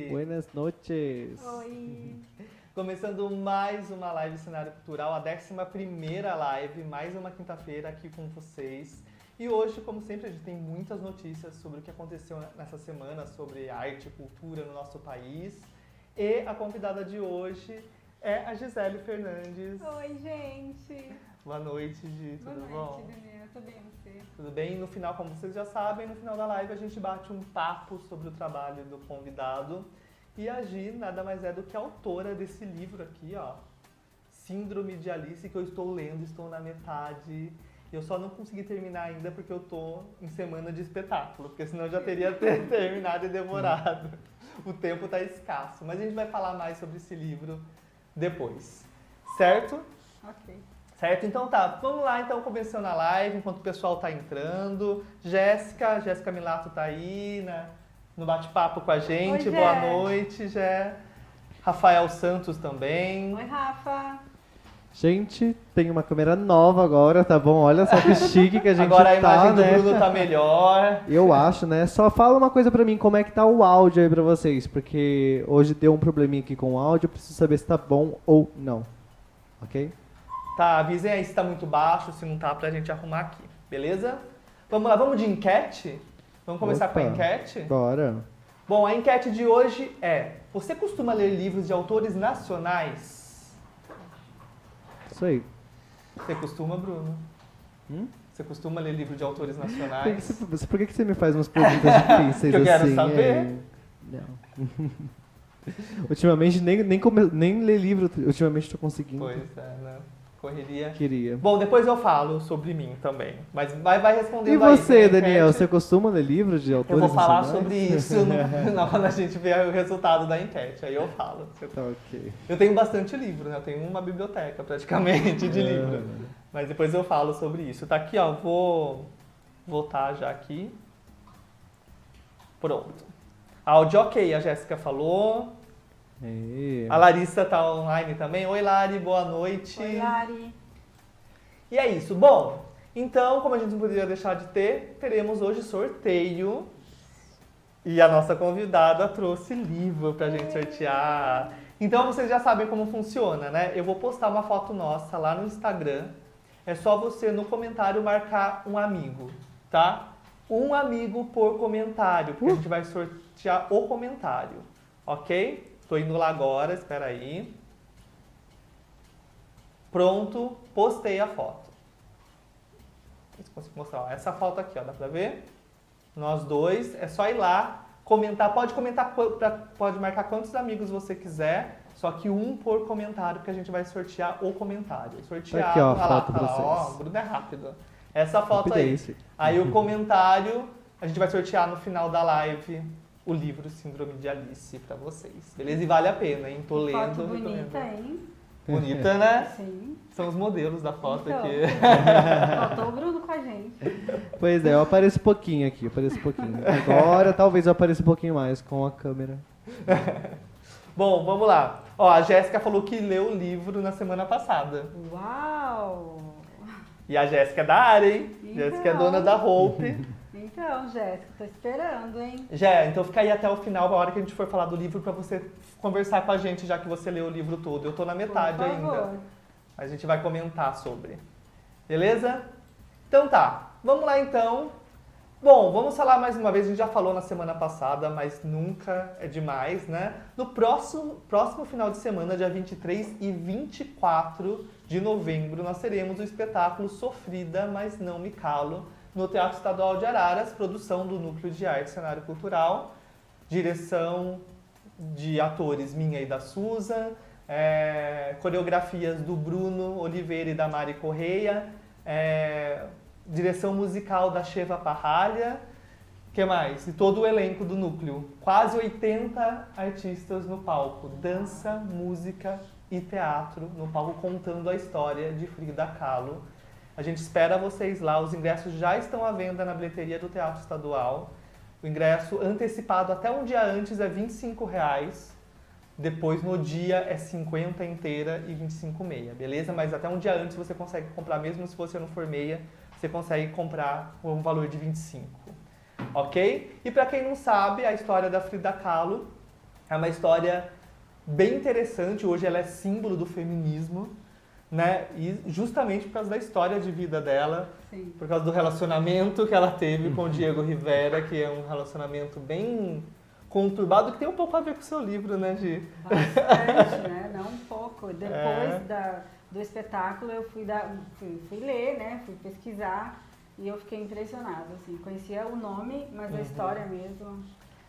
Buenas noches. Oi. Começando mais uma live Cenário Cultural, a 11ª live, mais uma quinta-feira aqui com vocês. E hoje, como sempre, a gente tem muitas notícias sobre o que aconteceu nessa semana, sobre arte e cultura no nosso país. E a convidada de hoje é a Gisele Fernandes. Oi, gente. Boa noite, Gi. Tudo bom? Boa noite, Daniela. Tudo bem, você? Tudo bem? No final, como vocês já sabem, no final da live a gente bate um papo sobre o trabalho do convidado. E a Gi nada mais é do que a autora desse livro aqui, ó, Síndrome de Alice, que eu estou lendo, estou na metade. Eu só não consegui terminar ainda porque eu tô em semana de espetáculo, porque senão eu já teria terminado e devorado. O tempo tá escasso, mas a gente vai falar mais sobre esse livro depois, certo? Ok. Certo? Então tá, vamos lá então, começando a live, enquanto o pessoal tá entrando. Jéssica Milato tá aí, né? No bate-papo com a gente. Oi, Boa Jé. noite, Jé. Rafael Santos também. Oi, Rafa. Gente, tem uma câmera nova agora, tá bom? Olha só que chique que a gente Agora a tá, imagem né? do Bruno tá melhor. Eu acho, né? Só fala uma coisa pra mim, como é que tá o áudio aí pra vocês? Porque hoje deu um probleminha aqui com o áudio, eu preciso saber se tá bom ou não. Ok? Tá, avisem aí se tá muito baixo, se não tá, pra gente arrumar aqui, beleza? Vamos lá, vamos de enquete? Vamos começar Opa. com a enquete? Bora. Bom, a enquete de hoje é: você costuma ler livros de autores nacionais? Isso aí. Você costuma, Bruno? Você costuma ler livro de autores Por nacionais? que você me faz umas perguntas difíceis Que eu quero assim? saber. Não. Ultimamente, nem ler livro, ultimamente tô conseguindo. Pois é, né? Correria. Queria. Bom, depois eu falo sobre mim também. Mas vai respondendo E aí. você, tem Daniel, enquete. você costuma ler livros de Eu autores vou falar nacionais? sobre isso quando a gente ver o resultado da enquete. Aí eu falo. Tá ok. Eu tenho bastante livro, né? Eu tenho uma biblioteca praticamente de livro. Mas depois eu falo sobre isso. Tá aqui, ó. Vou voltar já aqui. Pronto. Áudio ok, a Jéssica falou. E... A Larissa tá online também. Oi, Lari, boa noite. Oi, Lari. E é isso. Bom, então, como a gente não poderia deixar de ter, teremos hoje sorteio. E a nossa convidada trouxe livro pra gente sortear. Então, vocês já sabem como funciona, né? Eu vou postar uma foto nossa lá no Instagram. É só você, no comentário, marcar um amigo, tá? Um amigo por comentário, porque a gente vai sortear o comentário, ok? Tô indo lá agora, espera aí. Pronto, postei a foto. Se consigo mostrar, ó, essa foto aqui, ó, dá pra ver? Nós dois, é só ir lá, comentar, pode marcar quantos amigos você quiser, só que um por comentário, porque a gente vai sortear o comentário. Sortear, Tá aqui, ó, a lá, foto tá pra lá, ó, vocês. o Bruno é rápido. Essa foto Rapidez. aí. Aí o comentário, a gente vai sortear no final da live o livro Síndrome de Alice pra vocês. Beleza? E vale a pena, hein? Tô lendo. Foto bonita, recomendo. hein? Bonita, né? Sim. São os modelos da foto Então. aqui. Faltou o Bruno com a gente. Pois é, eu apareço pouquinho aqui, Agora talvez eu apareça um pouquinho mais com a câmera. Bom, vamos lá. Ó, a Jéssica falou que leu o livro na semana passada. Uau! E a Jéssica é da área, hein? Então. Jéssica é dona da Hope. Então, Jéssica, tô esperando, hein? Jé, então fica aí até o final, a hora que a gente for falar do livro, pra você conversar com a gente, já que você leu o livro todo. Eu tô na metade Por favor. ainda. A gente vai comentar sobre. Beleza? Então tá, vamos lá então. Bom, vamos falar mais uma vez, a gente já falou na semana passada, mas nunca é demais, né? No próximo final de semana, dia 23 e 24 de novembro, nós teremos o espetáculo Sofrida, Mas Não Me Calo, no Teatro Estadual de Araras, produção do Núcleo de Arte e Cenário Cultural, direção de atores minha e da Susan, coreografias do Bruno Oliveira e da Mari Correia, direção musical da Sheva Parralha, que mais? E todo o elenco do núcleo. Quase 80 artistas no palco. Dança, música e teatro no palco contando a história de Frida Kahlo. A gente espera vocês lá, os ingressos já estão à venda na bilheteria do Teatro Estadual. O ingresso antecipado até um dia antes é R$ 25,00. Depois, no dia, é 50 inteira e 25 meia, beleza? Mas até um dia antes você consegue comprar, mesmo se você não for meia, você consegue comprar por um valor de 25, ok? E para quem não sabe, a história da Frida Kahlo é uma história bem interessante. Hoje ela é símbolo do feminismo, né? E justamente por causa da história de vida dela, Sim. por causa do relacionamento que ela teve com o Diego Rivera, que é um relacionamento bem conturbado, que tem um pouco a ver com o seu livro, né, Gi? Bastante, né? Não um pouco. Depois do espetáculo eu fui ler, né? Fui pesquisar e eu fiquei impressionada, assim. Conhecia o nome, mas a história mesmo...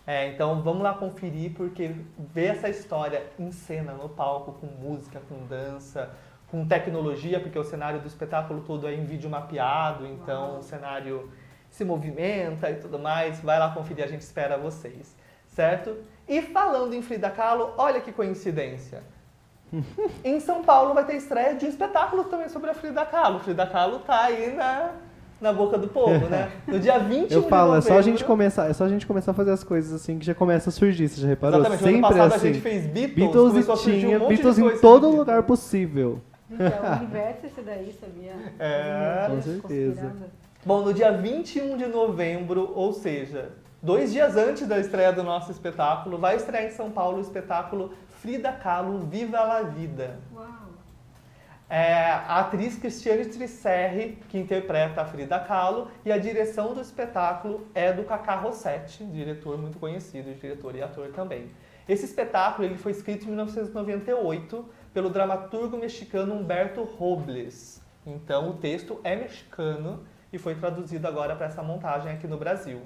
Então vamos lá conferir, porque ver essa história em cena, no palco, com música, com dança, com tecnologia, porque o cenário do espetáculo todo é em vídeo mapeado, então o cenário se movimenta e tudo mais. Vai lá conferir, a gente espera vocês, certo? E falando em Frida Kahlo, olha que coincidência. Em São Paulo vai ter estreia de um espetáculo também sobre a Frida Kahlo. Frida Kahlo tá aí na boca do povo, né? No dia 21 Eu falo, de novembro... é só a gente começar a fazer as coisas assim que já começa a surgir, você já reparou? Exatamente, Sempre ano passado assim. a gente fez Beatles, Beatles começou a e surgir tinha um monte Beatles de em coisa todo de lugar Beatles. possível. Gente, é o universo esse daí, sabia? Com certeza. Conspirando. Bom, no dia 21 de novembro, ou seja, 2 dias antes da estreia do nosso espetáculo, vai estrear em São Paulo o espetáculo Frida Kahlo, Viva la Vida. Uau! A atriz Cristiane Trisserri, que interpreta a Frida Kahlo, e a direção do espetáculo é do Cacá Rossetti, diretor muito conhecido, diretor e ator também. Esse espetáculo ele foi escrito em 1998 pelo dramaturgo mexicano Humberto Robles. Então o texto é mexicano e foi traduzido agora para essa montagem aqui no Brasil.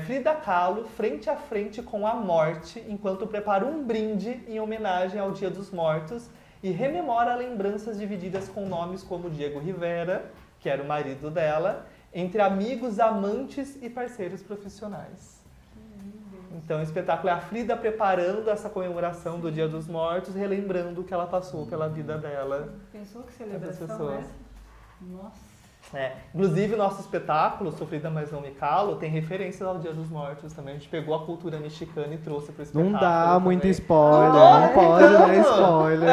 Frida Kahlo frente a frente com a morte enquanto prepara um brinde em homenagem ao Dia dos Mortos e rememora lembranças divididas com nomes como Diego Rivera, que era o marido dela, entre amigos, amantes e parceiros profissionais. Então o espetáculo é a Frida preparando essa comemoração do Dia dos Mortos, relembrando o que ela passou pela vida dela. Pensou que Das celebração pessoas. essa? Nossa! Inclusive o nosso espetáculo, Sofrida Mas Não Me Calo, tem referências ao Dia dos Mortos também. A gente pegou a cultura mexicana e trouxe para o espetáculo. Não dá muito também. spoiler, Não, não pode então. dar spoiler.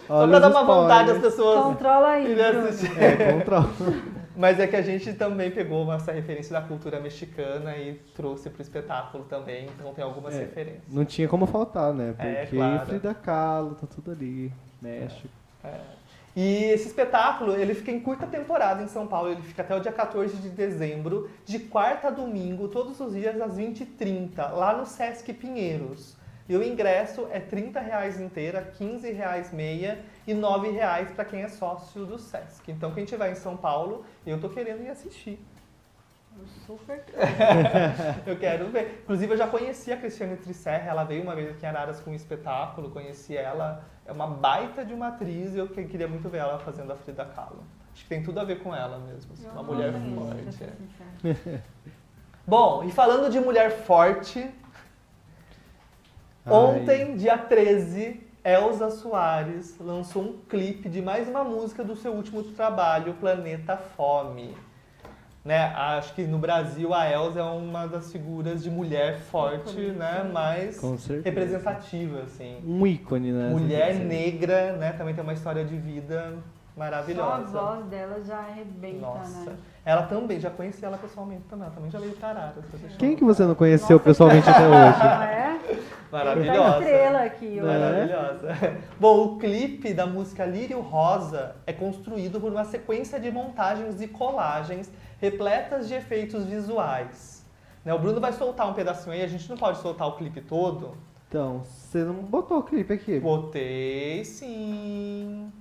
Só Olha pra os dar uma vontade às spoilers. pessoas Controla aí, irem Bruno. assistir. Controla. Mas é que a gente também pegou essa referência da cultura mexicana e trouxe para o espetáculo também, então tem algumas referências. Não tinha como faltar, né? Porque claro. Frida Kahlo, tá tudo ali. México. E esse espetáculo, ele fica em curta temporada em São Paulo, ele fica até o dia 14 de dezembro, de quarta a domingo, todos os dias às 20h30, lá no Sesc Pinheiros. E o ingresso é R$ 30,00 inteira, R$ 15,00 meia e R$ 9,00 para quem é sócio do Sesc. Então quem estiver em São Paulo, eu tô querendo ir assistir. Super. Eu quero ver. Inclusive eu já conheci a Cristiane Trisserri, ela veio uma vez aqui em Araras com um espetáculo, conheci ela, é uma baita de uma atriz e eu queria muito ver ela fazendo a Frida Kahlo. Acho que tem tudo a ver com ela mesmo, assim, uma mulher forte. Bom, e falando de mulher forte, ontem, dia 13, Elza Soares lançou um clipe de mais uma música do seu último trabalho, Planeta Fome. Né? Acho que no Brasil a Elza é uma das figuras de mulher forte, né? Mais representativa, assim. Um ícone, né? Mulher negra, né? Também tem uma história de vida maravilhosa. Só a voz dela já arrebenta, Nossa. né? Ela também, já conheci ela pessoalmente também. Ela também já veio para Araras. Quem que você não conheceu pessoalmente até hoje? Não é? Maravilhosa. Tá estrela aqui hoje. Maravilhosa. Bom, o clipe da música Lírio Rosa é construído por uma sequência de montagens e colagens repletas de efeitos visuais. Né, o Bruno vai soltar um pedacinho aí, a gente não pode soltar o clipe todo. Então, você não botou o clipe aqui? Botei sim.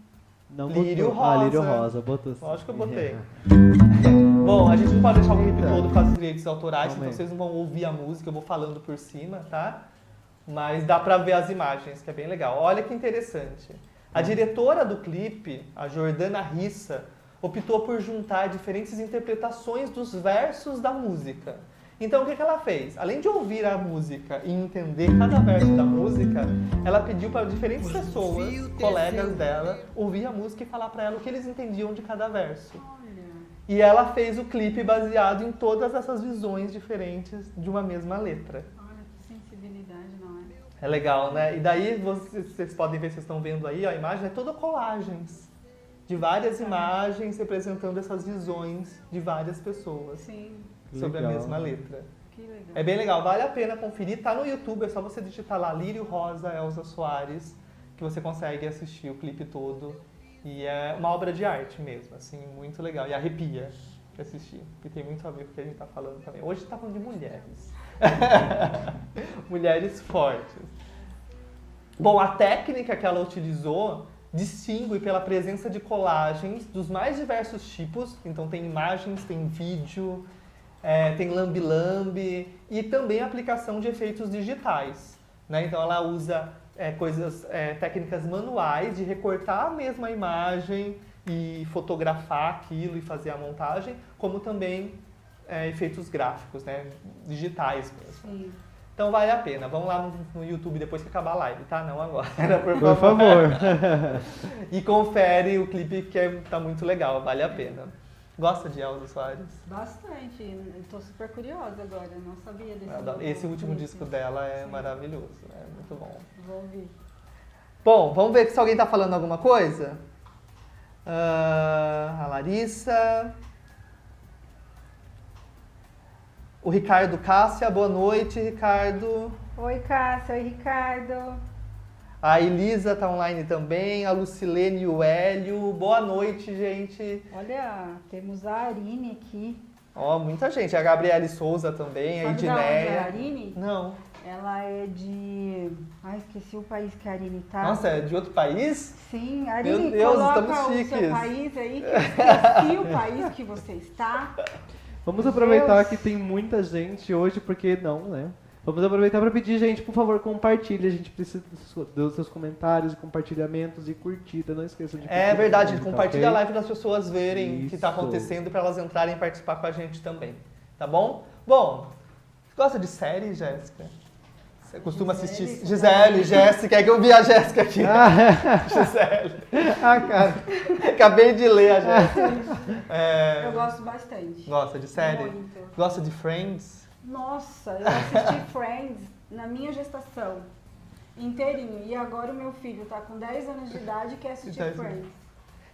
Não Lírio botou. Rosa. Lírio Rosa, botou sim. Lógico que eu botei. Bom, a gente não pode deixar o clipe todo por causa dos direitos autorais, então vocês não vão ouvir a música, eu vou falando por cima, tá? Mas dá pra ver as imagens, que é bem legal. Olha que interessante. A diretora do clipe, a Jordana Rissa, optou por juntar diferentes interpretações dos versos da música. Então, o que ela fez? Além de ouvir a música e entender cada verso da música, ela pediu para diferentes pessoas, colegas dela, ouvir a música e falar para ela o que eles entendiam de cada verso. E ela fez o clipe baseado em todas essas visões diferentes de uma mesma letra. Olha, que sensibilidade, não é? É legal, né? E daí vocês podem ver, vocês estão vendo aí, ó, a imagem é toda colagens de várias imagens representando essas visões de várias pessoas. Sim. Sobre Legal. a mesma letra. Que legal. É bem legal, vale a pena conferir. Tá no YouTube, é só você digitar lá Lírio Rosa, Elza Soares, que você consegue assistir o clipe todo. E é uma obra de arte mesmo, assim, muito legal. E arrepia de assistir, porque tem muito a ver com o que a gente tá falando também. Hoje a gente tá falando de mulheres. Mulheres fortes. Bom, a técnica que ela utilizou distingue pela presença de colagens dos mais diversos tipos. Então tem imagens, tem vídeo, tem lambe-lambe e também a aplicação de efeitos digitais, né? Então ela usa técnicas manuais de recortar a mesma imagem e fotografar aquilo e fazer a montagem, como também efeitos gráficos, né? Digitais mesmo. Sim. Então vale a pena. Vamos lá no YouTube depois que acabar a live, tá? Não agora, Por favor. E confere o clipe que tá muito legal, vale a pena. Gosta de Elza Soares? Bastante. Eu tô super curiosa agora. Eu não sabia desse. Esse último clipe. disco dela é Sim. maravilhoso, é muito bom. Vou ouvir. Bom, vamos ver se alguém tá falando alguma coisa. A Larissa. O Ricardo Cássia, boa noite, Ricardo. Oi, Cássia. Oi, Ricardo. A Elisa tá online também, a Lucilene e o Hélio. Boa noite, gente. Olha, temos a Arine aqui. Ó, muita gente. A Gabriele Souza também, a Sabe da onde é a Edneia. Arine? Não. Ela é de... Ai, esqueci o país que a Arine tá. Nossa, é de outro país? Sim, Arine, Meu Deus, coloca estamos o chiques. seu país aí, que eu esqueci o país que você está. Vamos aproveitar Deus. que tem muita gente hoje, porque não, né? Vamos aproveitar para pedir, gente, por favor, compartilhe. A gente precisa dos seus comentários, compartilhamentos e curtida. Não esqueçam de curtir. É verdade, também, tá compartilha a ok? live para as pessoas verem o que está Isso. acontecendo para elas entrarem e participar com a gente também, tá bom? Bom, gosta de série, Jéssica? Você costuma assistir... Gisele, Jéssica, é que eu vi a Jéssica aqui. Gisele. Cara. Acabei de ler a Jéssica. Eu gosto bastante. Gosta de série? Muito. Gosta de Friends? Nossa, eu assisti Friends na minha gestação inteirinho. E agora o meu filho tá com 10 anos de idade e quer assistir 10 Friends.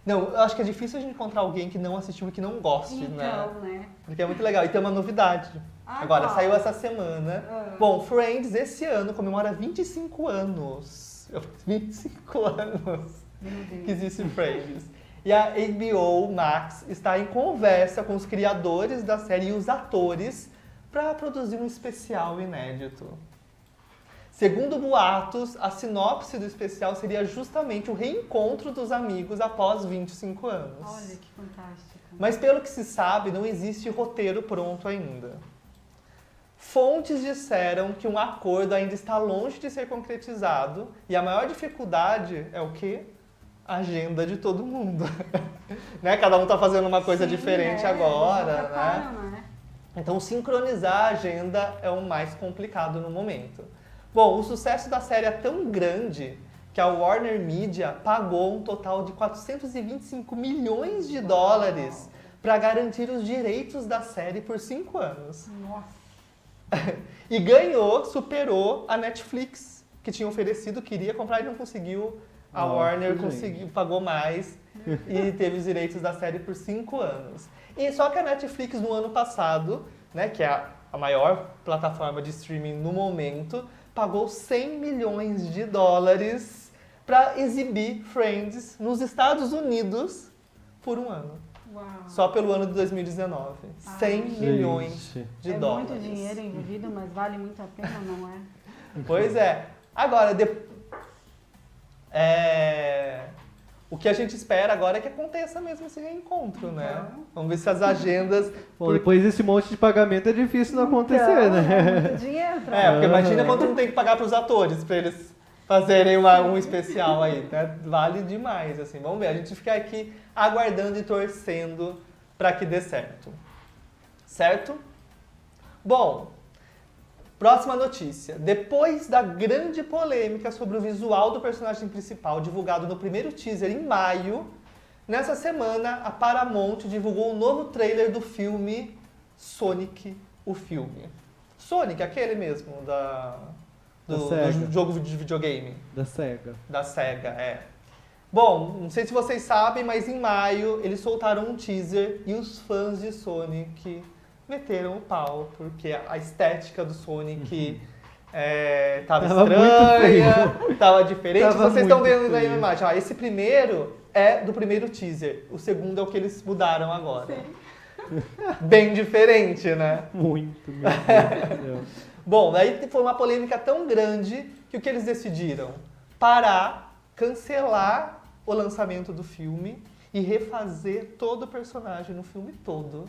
Não, eu acho que é difícil a gente encontrar alguém que não assistiu e que não goste, Então, né? Porque é muito legal. E tem uma novidade. Ah, Agora, qual? saiu essa semana. Ah. Bom, Friends esse ano comemora 25 anos. 25 anos Meu Deus. que existe Friends. E a HBO Max está em conversa com os criadores da série e os atores para produzir um especial inédito. Segundo boatos, a sinopse do especial seria justamente o reencontro dos amigos após 25 anos. Olha que fantástico. Mas pelo que se sabe, não existe roteiro pronto ainda. Fontes disseram que um acordo ainda está longe de ser concretizado e a maior dificuldade é o quê? A agenda de todo mundo. Né? Cada um está fazendo uma coisa Sim, diferente eles agora, não né? preparam, né? Então sincronizar a agenda é o mais complicado no momento. Bom, o sucesso da série é tão grande que a Warner Media pagou um total de 425 milhões de dólares para garantir os direitos da série por 5 anos. Nossa. E ganhou, superou a Netflix, que tinha oferecido, queria comprar e não conseguiu. A Nossa, Warner gente. conseguiu, pagou mais e teve os direitos da série por 5 anos. E só que a Netflix no ano passado, né, que é a maior plataforma de streaming no momento, pagou 100 milhões de dólares para exibir Friends nos Estados Unidos por um ano. Uau. Só pelo ano de 2019. 100 milhões de é dólares. muito dinheiro envolvido, mas vale muito a pena, não é? Pois é. Agora, o que a gente espera agora é que aconteça mesmo esse reencontro, né? Então. Vamos ver se as agendas... Bom, depois desse monte de pagamento é difícil não acontecer, Então, né? É muito dinheiro pra porque imagina quanto não tem que pagar para os atores, para eles fazerem um especial aí, né? Vale demais, assim. Vamos ver, a gente fica aqui aguardando e torcendo para que dê certo. Certo? Bom, próxima notícia. Depois da grande polêmica sobre o visual do personagem principal, divulgado no primeiro teaser em maio, nessa semana a Paramount divulgou um novo trailer do filme Sonic, o filme. Sonic, aquele mesmo, do jogo de videogame. Da SEGA, é. Bom, não sei se vocês sabem, mas em maio eles soltaram um teaser e os fãs de Sonic meteram o pau, porque a estética do Sonic tava estranha, tava diferente. Vocês estão vendo aí a imagem. Esse primeiro é do primeiro teaser, o segundo é o que eles mudaram agora. Sim. Bem diferente, né? Muito, meu Deus. Bom, daí foi uma polêmica tão grande que o que eles decidiram? Parar, cancelar o lançamento do filme e refazer todo o personagem no filme todo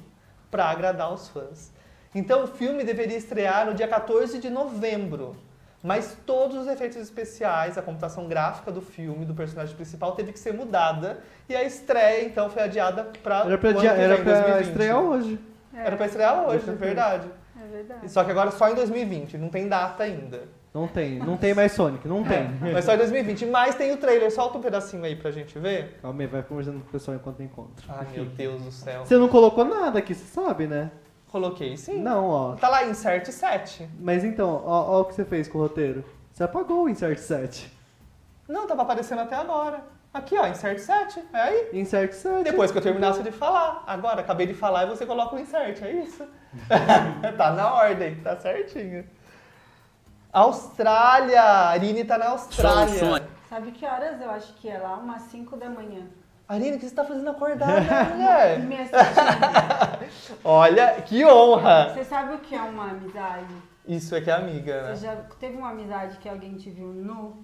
para agradar os fãs. Então o filme deveria estrear no dia 14 de novembro, mas todos os efeitos especiais, a computação gráfica do filme, do personagem principal, teve que ser mudada e a estreia então foi adiada para Era para estrear hoje. Era para estrear hoje, verdade. É verdade. Só que agora só em 2020, não tem data ainda. Não tem mais Sonic, não tem. Mas só em 2020, mas tem o trailer, solta um pedacinho aí pra gente ver. Calma aí, vai conversando com o pessoal enquanto encontra. Ai, meu Deus do céu. Você não colocou nada aqui, você sabe, né? Coloquei sim. Não, ó. Tá lá, insert 7. Mas então, ó o que você fez com o roteiro. Você apagou o insert 7. Não, tava aparecendo até agora. Aqui, ó, insert 7, é aí. Insert 7. Depois que eu terminasse de falar. Agora, acabei de falar e você coloca o insert, é isso. Tá na ordem, tá certinho. Austrália! A Aline tá na Austrália. Sabe que horas eu acho que é lá? Umas 5 da manhã. Aline, o que você tá fazendo acordada, mulher? Me assistindo. Olha, que honra! Você sabe o que é uma amizade? Isso é que é amiga, né? Você já teve uma amizade que alguém te viu nu?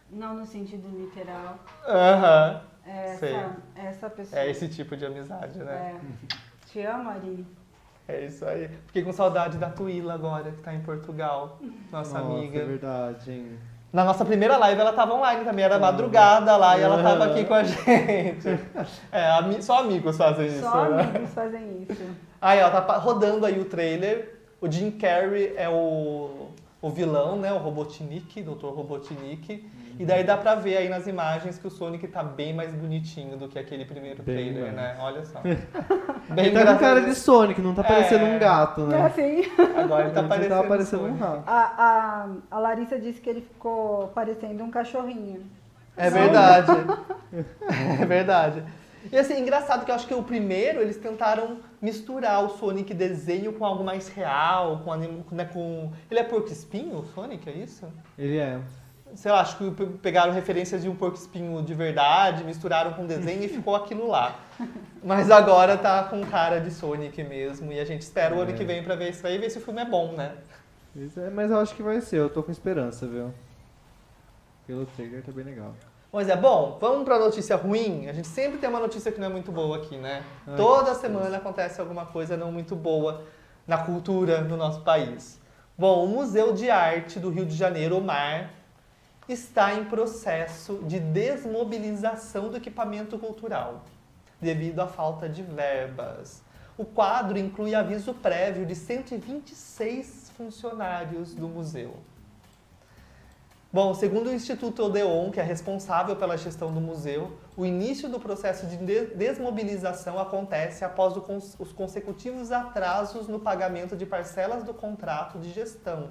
Não no sentido literal. Aham. Essa pessoa. É esse tipo de amizade, né? Te amo, Aline. É isso aí. Fiquei com saudade da Tuíla agora, que tá em Portugal. Nossa amiga. É verdade, hein? Na nossa primeira live ela tava online também, era madrugada lá e ela tava aqui com a gente. Só amigos fazem isso. Só né? amigos fazem isso. Aí, ó, tá rodando aí o trailer. O Jim Carrey é o vilão, né? O Robotnik, Dr. Robotnik. E daí dá pra ver aí nas imagens que o Sonic tá bem mais bonitinho do que aquele primeiro trailer, né? Olha só. Bem ele tá com cara de Sonic, não tá parecendo um gato, né? É assim. Agora ele tá parecendo um rato. A Larissa disse que ele ficou parecendo um cachorrinho. É verdade. É verdade. E assim, engraçado que eu acho que o primeiro, eles tentaram misturar o Sonic desenho com algo mais real, com... Ele é porco-espinho, o Sonic, é isso? Ele é. Sei lá, acho que pegaram referências de um porco-espinho de verdade, misturaram com desenho e ficou aquilo lá. Mas agora tá com cara de Sonic mesmo, e a gente espera o ano que vem pra ver isso aí e ver se o filme é bom, né? Mas eu acho que vai ser, eu tô com esperança, viu? Pelo trailer tá bem legal. Mas bom, vamos pra notícia ruim? A gente sempre tem uma notícia que não é muito boa aqui, né? Toda semana acontece alguma coisa não muito boa na cultura do nosso país. Bom, o Museu de Arte do Rio de Janeiro, o MAR, está em processo de desmobilização do equipamento cultural, devido à falta de verbas. O quadro inclui aviso prévio de 126 funcionários do museu. Bom, segundo o Instituto Odeon, que é responsável pela gestão do museu, o início do processo de desmobilização acontece após os consecutivos atrasos no pagamento de parcelas do contrato de gestão,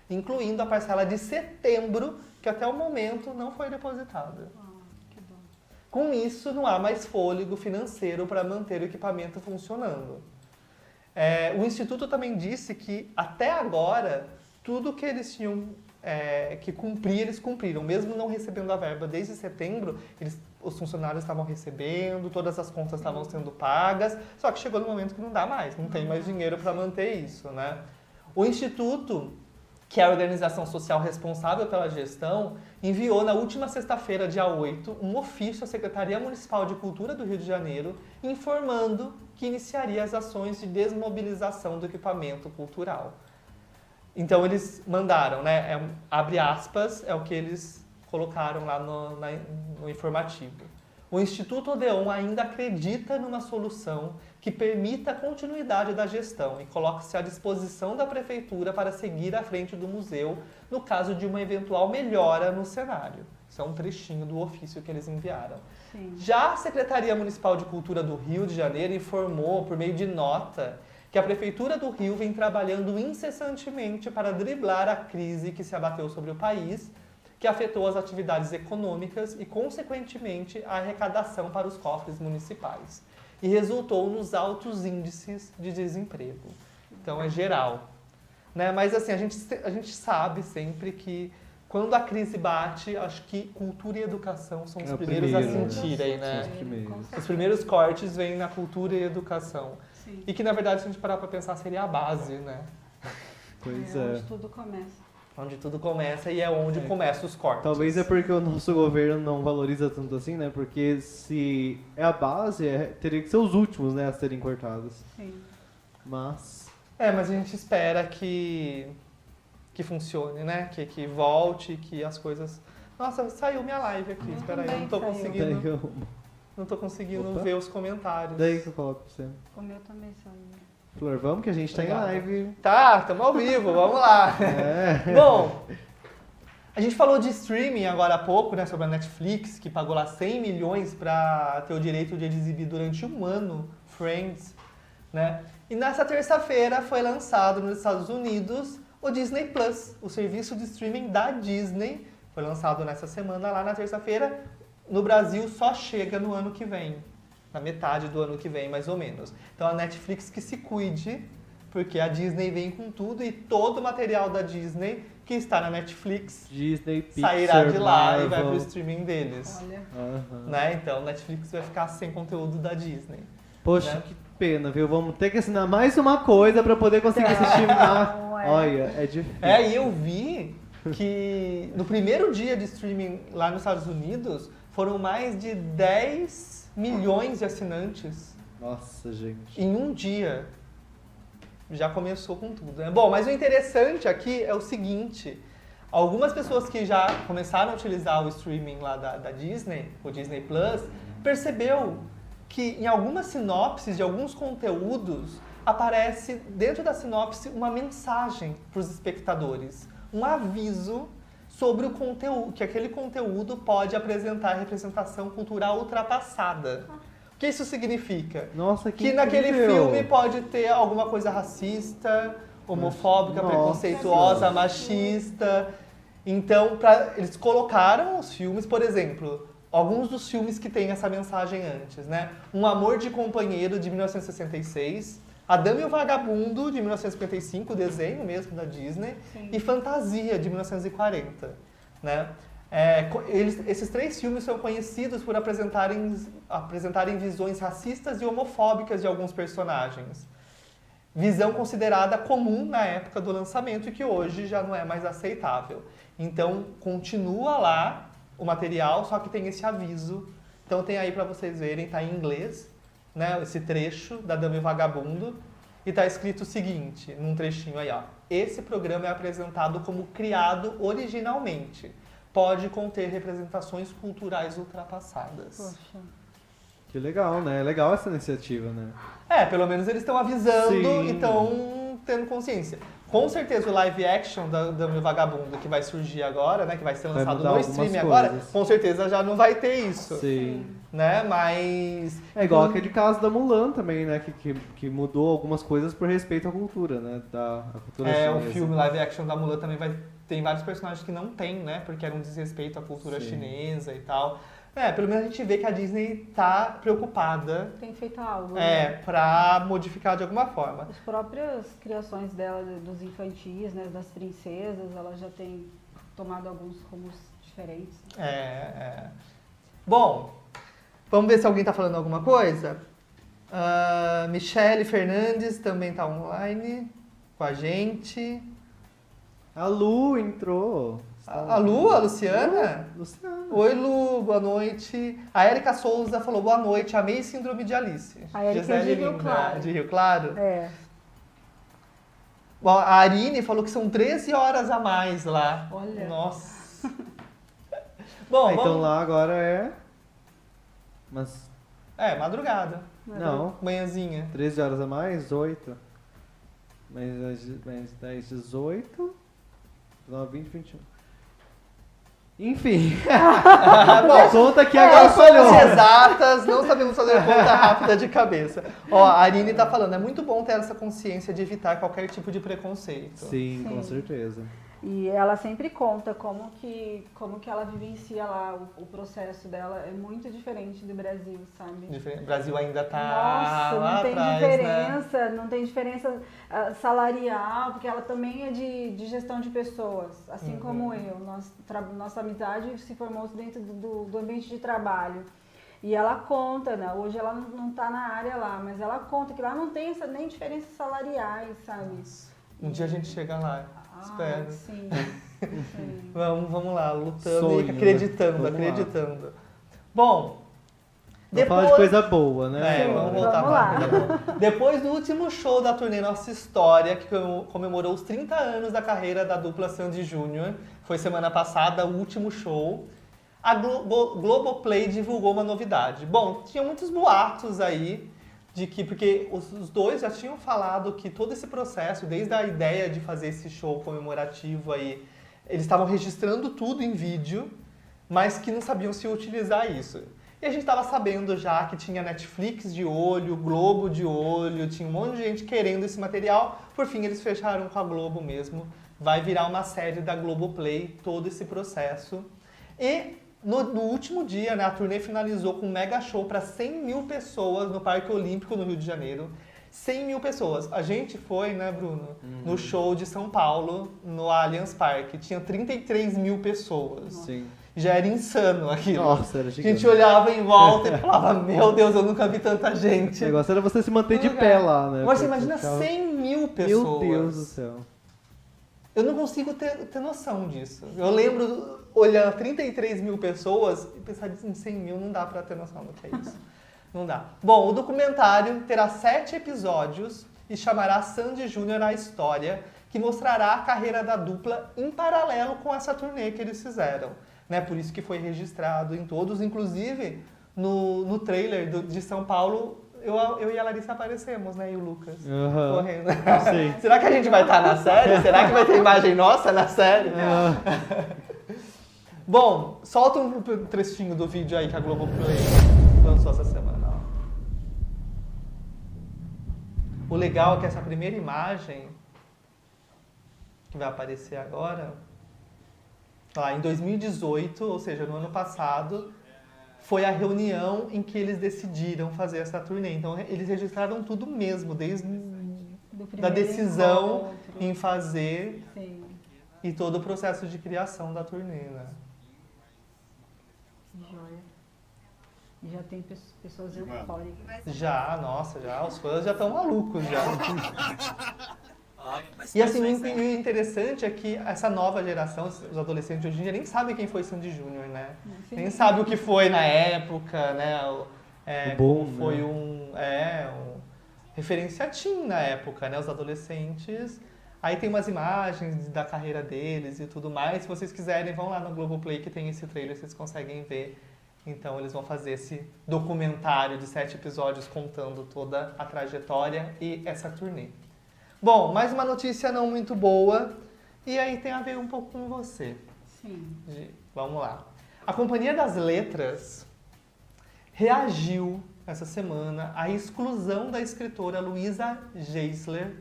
incluindo a parcela de setembro, que até o momento não foi depositada. Que bom. Com isso, não há mais fôlego financeiro para manter o equipamento funcionando. O Instituto também disse que, até agora, tudo que eles tinham que cumprir, eles cumpriram. Mesmo não recebendo a verba desde setembro, os funcionários estavam recebendo, todas as contas estavam sendo pagas, só que chegou no momento que não dá mais, não tem mais dinheiro para manter isso, né? O Instituto, que é a organização social responsável pela gestão, enviou na última sexta-feira, dia 8, um ofício à Secretaria Municipal de Cultura do Rio de Janeiro, informando que iniciaria as ações de desmobilização do equipamento cultural. Então eles mandaram, né? Abre aspas, é o que eles colocaram lá no informativo. o Instituto Odeon ainda acredita numa solução que permita a continuidade da gestão e coloca-se à disposição da Prefeitura para seguir à frente do museu no caso de uma eventual melhora no cenário. Isso é um trechinho do ofício que eles enviaram. Sim. Já a Secretaria Municipal de Cultura do Rio de Janeiro informou, por meio de nota, que a Prefeitura do Rio vem trabalhando incessantemente para driblar a crise que se abateu sobre o país, que afetou as atividades econômicas e, consequentemente, a arrecadação para os cofres municipais. E resultou nos altos índices de desemprego. Então, é geral. Né? Mas, assim, a gente sabe sempre que, quando a crise bate, acho que cultura e educação são os primeiros a sentirem, né? São os primeiros. Os primeiros cortes vêm na cultura e educação. Sim. E que, na verdade, se a gente parar para pensar, seria a base, né? Pois Onde tudo começa. Onde tudo começa e é onde começam os cortes. Talvez é porque o nosso governo não valoriza tanto assim, né? Porque se é a base, teria que ser os últimos, né, a serem cortados. Sim. Mas... Mas a gente espera que funcione, né? Que volte, que as coisas... Nossa, saiu minha live aqui. Eu Espera aí, também não tô saiu. conseguindo, não tô conseguindo Opa. ver os comentários. Daí que eu coloco pra você. O meu também saiu. Flor, vamos que a gente tá em Obrigado. live. Tá, estamos ao vivo, vamos lá. É. Bom, a gente falou de streaming agora há pouco, né, sobre a Netflix, que pagou lá 100 milhões para ter o direito de exibir durante um ano Friends, né? E nessa terça-feira foi lançado nos Estados Unidos o Disney Plus, o serviço de streaming da Disney. Foi lançado nessa semana lá na terça-feira. No Brasil só chega no ano que vem, na metade do ano que vem, mais ou menos. Então a Netflix que se cuide, porque a Disney vem com tudo e todo o material da Disney que está na Netflix Disney, Pixar, sairá de lá Marvel. e vai pro streaming deles. Olha. Aham. Né? Então, Netflix vai ficar sem conteúdo da Disney. Poxa, Né? que pena, viu? Vamos ter que assinar mais uma coisa pra poder conseguir assistir mais. Não, é. Olha, é difícil. E eu vi que no primeiro dia de streaming lá nos Estados Unidos foram mais de 10 milhões de assinantes Nossa, gente. em um dia. Já começou com tudo, né? Bom, mas o interessante aqui é o seguinte: algumas pessoas que já começaram a utilizar o streaming lá da Disney, o Disney Plus, percebeu que em algumas sinopses de alguns conteúdos aparece dentro da sinopse uma mensagem para os espectadores, um aviso sobre o conteúdo, que aquele conteúdo pode apresentar representação cultural ultrapassada. O que isso significa? Nossa, Que naquele incrível. filme pode ter alguma coisa racista, homofóbica, Nossa. preconceituosa, machista. Então, eles colocaram os filmes, por exemplo, alguns dos filmes que têm essa mensagem antes, né? Um Amor de Companheiro, de 1966, A Dama e o Vagabundo, de 1955, o desenho mesmo da Disney, Sim. e Fantasia, de 1940, né? Esses três filmes são conhecidos por apresentarem visões racistas e homofóbicas de alguns personagens. Visão considerada comum na época do lançamento e que hoje já não é mais aceitável. Então, continua lá o material, só que tem esse aviso. Então, tem aí para vocês verem, tá em inglês, né, esse trecho da Dama e o Vagabundo. E tá escrito o seguinte, num trechinho aí, ó. Esse programa é apresentado como criado originalmente. Pode conter representações culturais ultrapassadas. Poxa. Que legal, né? É legal essa iniciativa, né? Pelo menos eles estão avisando Sim. e estão tendo consciência. Com certeza o live action da Dama e o Vagabundo que vai surgir agora, né, que vai ser Vai lançado mudar no algumas streaming coisas. agora, com certeza já não vai ter isso, Sim. né? Mas É igual aquele caso da Mulan também, né? Que mudou algumas coisas por respeito à cultura, né? A cultura o chinesa. filme live action da Mulan também tem vários personagens que não tem, né? Porque era um desrespeito à cultura Sim. chinesa e tal. Pelo menos a gente vê que a Disney tá preocupada Tem feito algo. Né? pra modificar de alguma forma. As próprias criações dela, dos infantis, né, das princesas, ela já tem tomado alguns rumos diferentes. Bom, vamos ver se alguém tá falando alguma coisa. Michele Fernandes também tá online com a gente. A Lu entrou. A Lu, a Luciana? Luciana. Oi, Lu, boa noite. A Erika Souza falou boa noite, amei Síndrome de Alice. A Erika é de Rio Linda, Claro. de Rio Claro. Bom, A Arine falou que são 13 horas a mais lá. Olha. Nossa. Bom, Então vamos... lá agora é... Mas, Madrugada. não. Manhãzinha. 13 horas a mais, 8. Mais 10, 18. 19, 20, 21. Enfim. Bom, Conta que agora falhou. contas exatas, não sabemos fazer conta rápida de cabeça. Ó, a Aline tá falando, é muito bom ter essa consciência de evitar qualquer tipo de preconceito. Sim, com Sim. certeza. E ela sempre conta como que ela vivencia lá, o processo dela é muito diferente do Brasil, sabe? O Brasil ainda tá Nossa, lá não tem atrás, né? diferença, não tem diferença salarial, porque ela também é de gestão de pessoas, assim como eu. Nossa amizade se formou dentro do ambiente de trabalho. E ela conta, né? Hoje ela não tá na área lá, mas ela conta que lá não tem nem diferenças salariais, sabe? Um dia a gente chega lá, espero. Sim. Sim. Vamos lá, lutando Sonho, e acreditando, né? Vamos lá. acreditando. Bom, Vamos falar de coisa boa, né? É, vamos voltar Vamos pra lá. coisa boa. Depois do último show da turnê Nossa História, que comemorou os 30 anos da carreira da dupla Sandy Júnior, foi semana passada, o último show, a Globoplay divulgou uma novidade. Bom, tinha muitos boatos aí, porque os dois já tinham falado que todo esse processo, desde a ideia de fazer esse show comemorativo aí, eles estavam registrando tudo em vídeo, mas que não sabiam se utilizar isso. E a gente estava sabendo já que tinha Netflix de olho, Globo de olho, tinha um monte de gente querendo esse material. Por fim, eles fecharam com a Globo mesmo. Vai virar uma série da Globoplay, todo esse processo. E no último dia, né, a turnê finalizou com um mega show para 100 mil pessoas no Parque Olímpico, no Rio de Janeiro. 100 mil pessoas. A gente foi, né, Bruno, no show de São Paulo, no Allianz Parque. Tinha 33 mil pessoas. Sim. Já era insano aquilo. Nossa, era A gigante. gente olhava em volta e falava, meu Deus, eu nunca vi tanta gente. O negócio era você se manter de pé lá, né? Mas você Porque imagina ficava- 100 mil pessoas. Meu Deus do céu. Eu não consigo ter noção disso. Eu lembro, olhando 33 mil pessoas e pensar em 100 mil, não dá pra ter noção do que é isso. Não dá. Bom, o documentário terá 7 episódios e chamará Sandy Júnior a História, que mostrará a carreira da dupla em paralelo com essa turnê que eles fizeram. Né? Por isso que foi registrado em todos, inclusive no trailer de São Paulo, eu e a Larissa aparecemos, né? E o Lucas correndo. Sim. Será que a gente vai estar na série? Será que vai ter imagem nossa na série? Bom, solta um trechinho do vídeo aí que a Globoplay lançou essa semana. Ó. O legal é que essa primeira imagem que vai aparecer agora, lá em 2018, ou seja, no ano passado, foi a reunião em que eles decidiram fazer essa turnê. Então, eles registraram tudo mesmo, desde da decisão encontro. em fazer Sim. e todo o processo de criação da turnê, né? Que joia. E já tem pessoas eufóricas. Já, nossa, já, os fãs já estão malucos já. E assim, o interessante é que essa nova geração, os adolescentes de hoje em dia, nem sabem quem foi Sandy Júnior, né? Sim. Nem sabe o que foi na época, né? O boom, como foi né? um referência teen na época, né? Os adolescentes. Aí tem umas imagens da carreira deles e tudo mais. Se vocês quiserem, vão lá no Globoplay que tem esse trailer, vocês conseguem ver. Então eles vão fazer esse documentário de 7 episódios contando toda a trajetória e essa turnê. Bom, mais uma notícia não muito boa, e aí tem a ver um pouco com você. Sim. Vamos lá. A Companhia das Letras reagiu essa semana à exclusão da escritora Luísa Geisler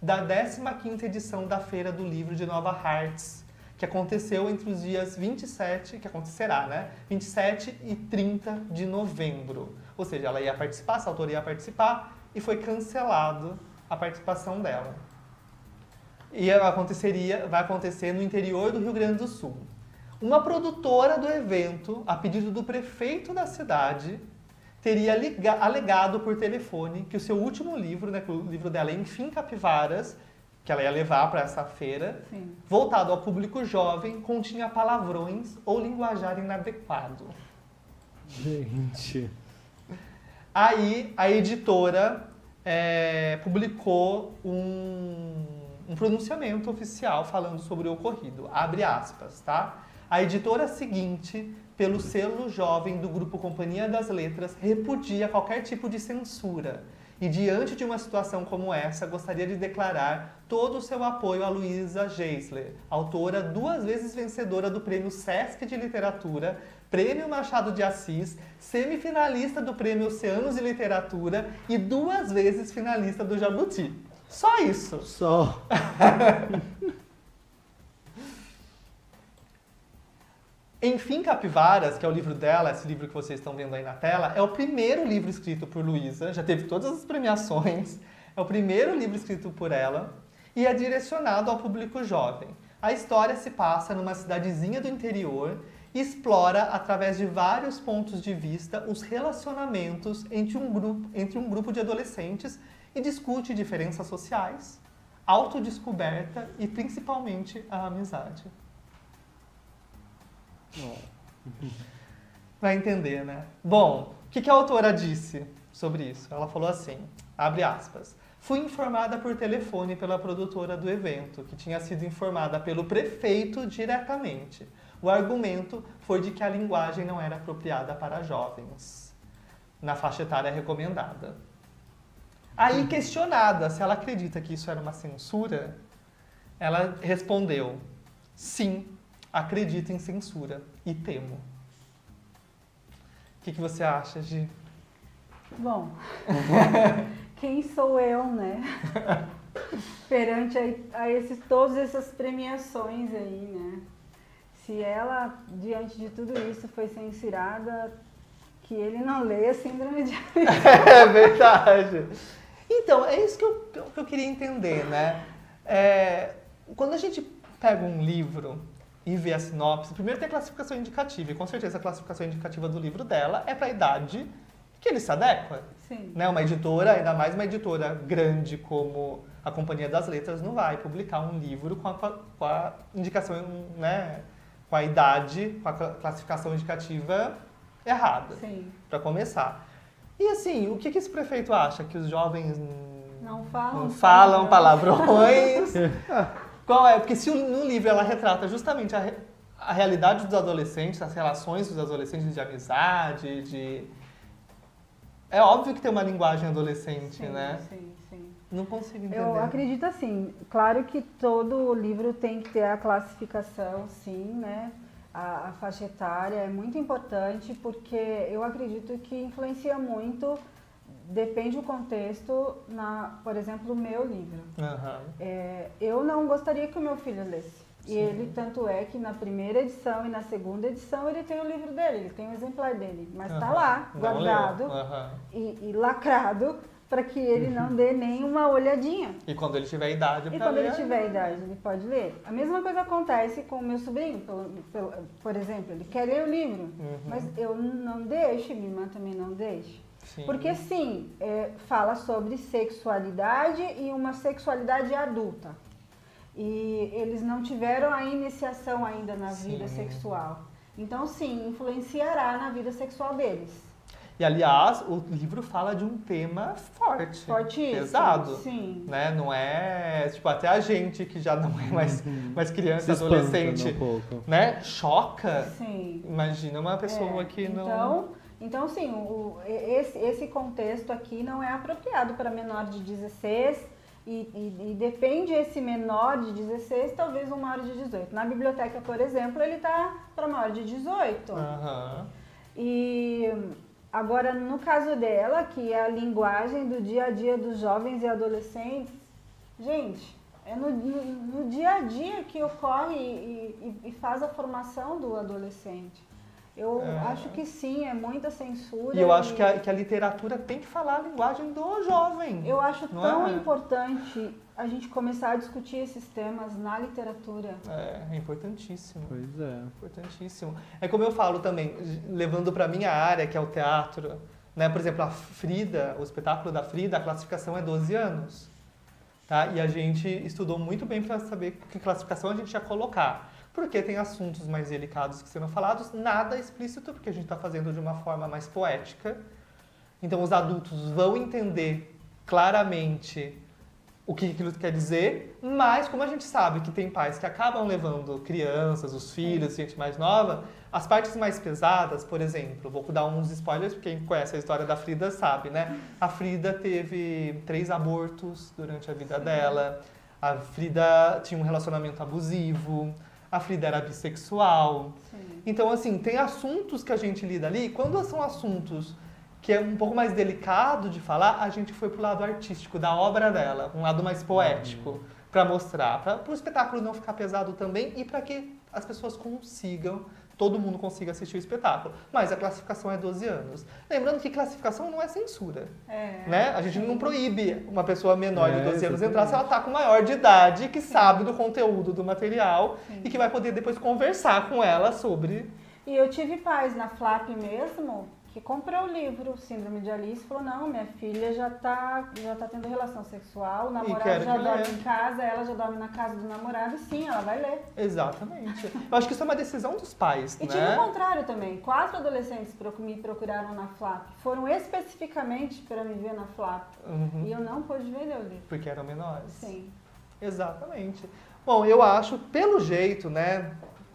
da 15ª edição da Feira do Livro de Nova Hartz, que aconteceu entre os dias 27, que acontecerá, né? 27 e 30 de novembro. Ou seja, ela ia participar, essa autora ia participar, e foi cancelado a participação dela. E vai acontecer no interior do Rio Grande do Sul. Uma produtora do evento, a pedido do prefeito da cidade, teria alegado por telefone que o seu último livro, né, que o livro dela é Enfim Capivaras, que ela ia levar para essa feira, Sim. voltado ao público jovem, continha palavrões ou linguajar inadequado. Gente. Aí a editora publicou um pronunciamento oficial falando sobre o ocorrido. Abre aspas, tá? A editora seguinte, pelo selo jovem do grupo Companhia das Letras, repudia qualquer tipo de censura. E diante de uma situação como essa, gostaria de declarar todo o seu apoio a Luísa Geisler, autora 2 vezes vencedora do Prêmio Sesc de Literatura, Prêmio Machado de Assis, semifinalista do Prêmio Oceanos de Literatura e 2 vezes finalista do Jabuti. Só isso. Só. Enfim, Capivaras, que é o livro dela, esse livro que vocês estão vendo aí na tela, é o primeiro livro escrito por Luísa, já teve todas as premiações, é o primeiro livro escrito por ela e é direcionado ao público jovem. A história se passa numa cidadezinha do interior e explora, através de vários pontos de vista, os relacionamentos entre um grupo de adolescentes e discute diferenças sociais, autodescoberta e, principalmente, a amizade. Vai entender, né? Bom, o que a autora disse sobre isso? Ela falou assim, abre aspas, fui informada por telefone pela produtora do evento, que tinha sido informada pelo prefeito diretamente. O argumento foi de que a linguagem não era apropriada para jovens, na faixa etária recomendada. Aí, questionada se ela acredita que isso era uma censura, ela respondeu, sim, acredito em censura e temo. O que você acha, Gi? Bom, quem sou eu, né? Perante todas essas premiações aí, né? Se ela, diante de tudo isso, foi censurada, que ele não leia Síndrome de É verdade. Então, é isso que eu queria entender, né? Quando a gente pega um livro e vê a sinopse, primeiro tem a classificação indicativa, e com certeza a classificação indicativa do livro dela é para a idade que ele se adequa. Sim. Né? Uma editora, ainda mais uma editora grande como a Companhia das Letras, não vai publicar um livro com a indicação, né? Com a idade, com a classificação indicativa errada, para começar. E assim, o que esse prefeito acha? Que os jovens não falam palavrões? Qual é? Porque se no livro ela retrata justamente a realidade dos adolescentes, as relações dos adolescentes de amizade, É óbvio que tem uma linguagem adolescente, né? Sim. Não consigo entender. Eu acredito assim, claro que todo livro tem que ter a classificação, sim, né? A faixa etária é muito importante porque eu acredito que influencia muito, depende do contexto, por exemplo, o meu livro. Uhum. Eu não gostaria que o meu filho lesse. Sim. E ele, tanto é que na primeira edição e na segunda edição ele tem o livro dele, ele tem o exemplar dele, mas está lá, guardado e lacrado, para que ele não dê nem uma olhadinha. E quando ele tiver idade para ler. E quando ele tiver idade, ele pode ler. A mesma coisa acontece com o meu sobrinho, por exemplo, ele quer ler o livro, mas eu não deixo, minha irmã também não deixa. Sim. Porque sim, fala sobre sexualidade e uma sexualidade adulta. E eles não tiveram a iniciação ainda na vida sexual. Então sim, influenciará na vida sexual deles. E, aliás, o livro fala de um tema forte. Fortíssimo, pesado. Sim. Né? Não é... Tipo, até a gente que já não é mais criança, adolescente, um pouco. Né? Choca. Sim. Imagina uma pessoa que não... Então, sim, esse contexto aqui não é apropriado para menor de 16 e depende esse menor de 16, talvez um maior de 18. Na biblioteca, por exemplo, ele está para maior de 18. E... Agora, no caso dela, que é a linguagem do dia a dia dos jovens e adolescentes, gente, é no dia a dia que ocorre e faz a formação do adolescente. Eu acho que sim, é muita censura. E eu acho que a literatura tem que falar a linguagem do jovem. Eu acho tão importante a gente começar a discutir esses temas na literatura. É importantíssimo. Pois é. Importantíssimo. É como eu falo também, levando para minha área, que é o teatro, né? Por exemplo, a Frida, o espetáculo da Frida, a classificação é 12 anos. Tá? E a gente estudou muito bem para saber que classificação a gente ia colocar. Porque tem assuntos mais delicados que serão falados, nada explícito, porque a gente está fazendo de uma forma mais poética. Então os adultos vão entender claramente o que aquilo quer dizer, mas como a gente sabe que tem pais que acabam levando crianças, os filhos, gente mais nova, as partes mais pesadas, por exemplo, vou dar uns spoilers, porque quem conhece a história da Frida sabe, né? A Frida teve 3 abortos durante a vida dela, a Frida tinha um relacionamento abusivo, a Frida era bissexual. Sim. Então, assim, tem assuntos que a gente lida ali, quando são assuntos que é um pouco mais delicado de falar, a gente foi pro lado artístico da obra dela, um lado mais poético, para mostrar, para o espetáculo não ficar pesado também e para que as pessoas consigam, todo mundo consiga assistir o espetáculo. Mas a classificação é 12 anos. Lembrando que classificação não é censura, né? A gente não proíbe uma pessoa menor de 12 anos entrar se ela está com maior de idade, que sabe do conteúdo do material e que vai poder depois conversar com ela sobre... E eu tive pais na FLAP mesmo, que comprou o livro Síndrome de Alice e falou, não, minha filha já tá tendo relação sexual, o namorado já dorme em casa, ela já dorme na casa do namorado, e sim, ela vai ler. Exatamente. Eu acho que isso é uma decisão dos pais, E né? tive o contrário também. 4 adolescentes me procuraram na FLAP, foram especificamente para me ver na FLAP. E eu não pude vender o livro. Porque eram menores. Sim. Exatamente. Bom, eu acho, pelo jeito, né,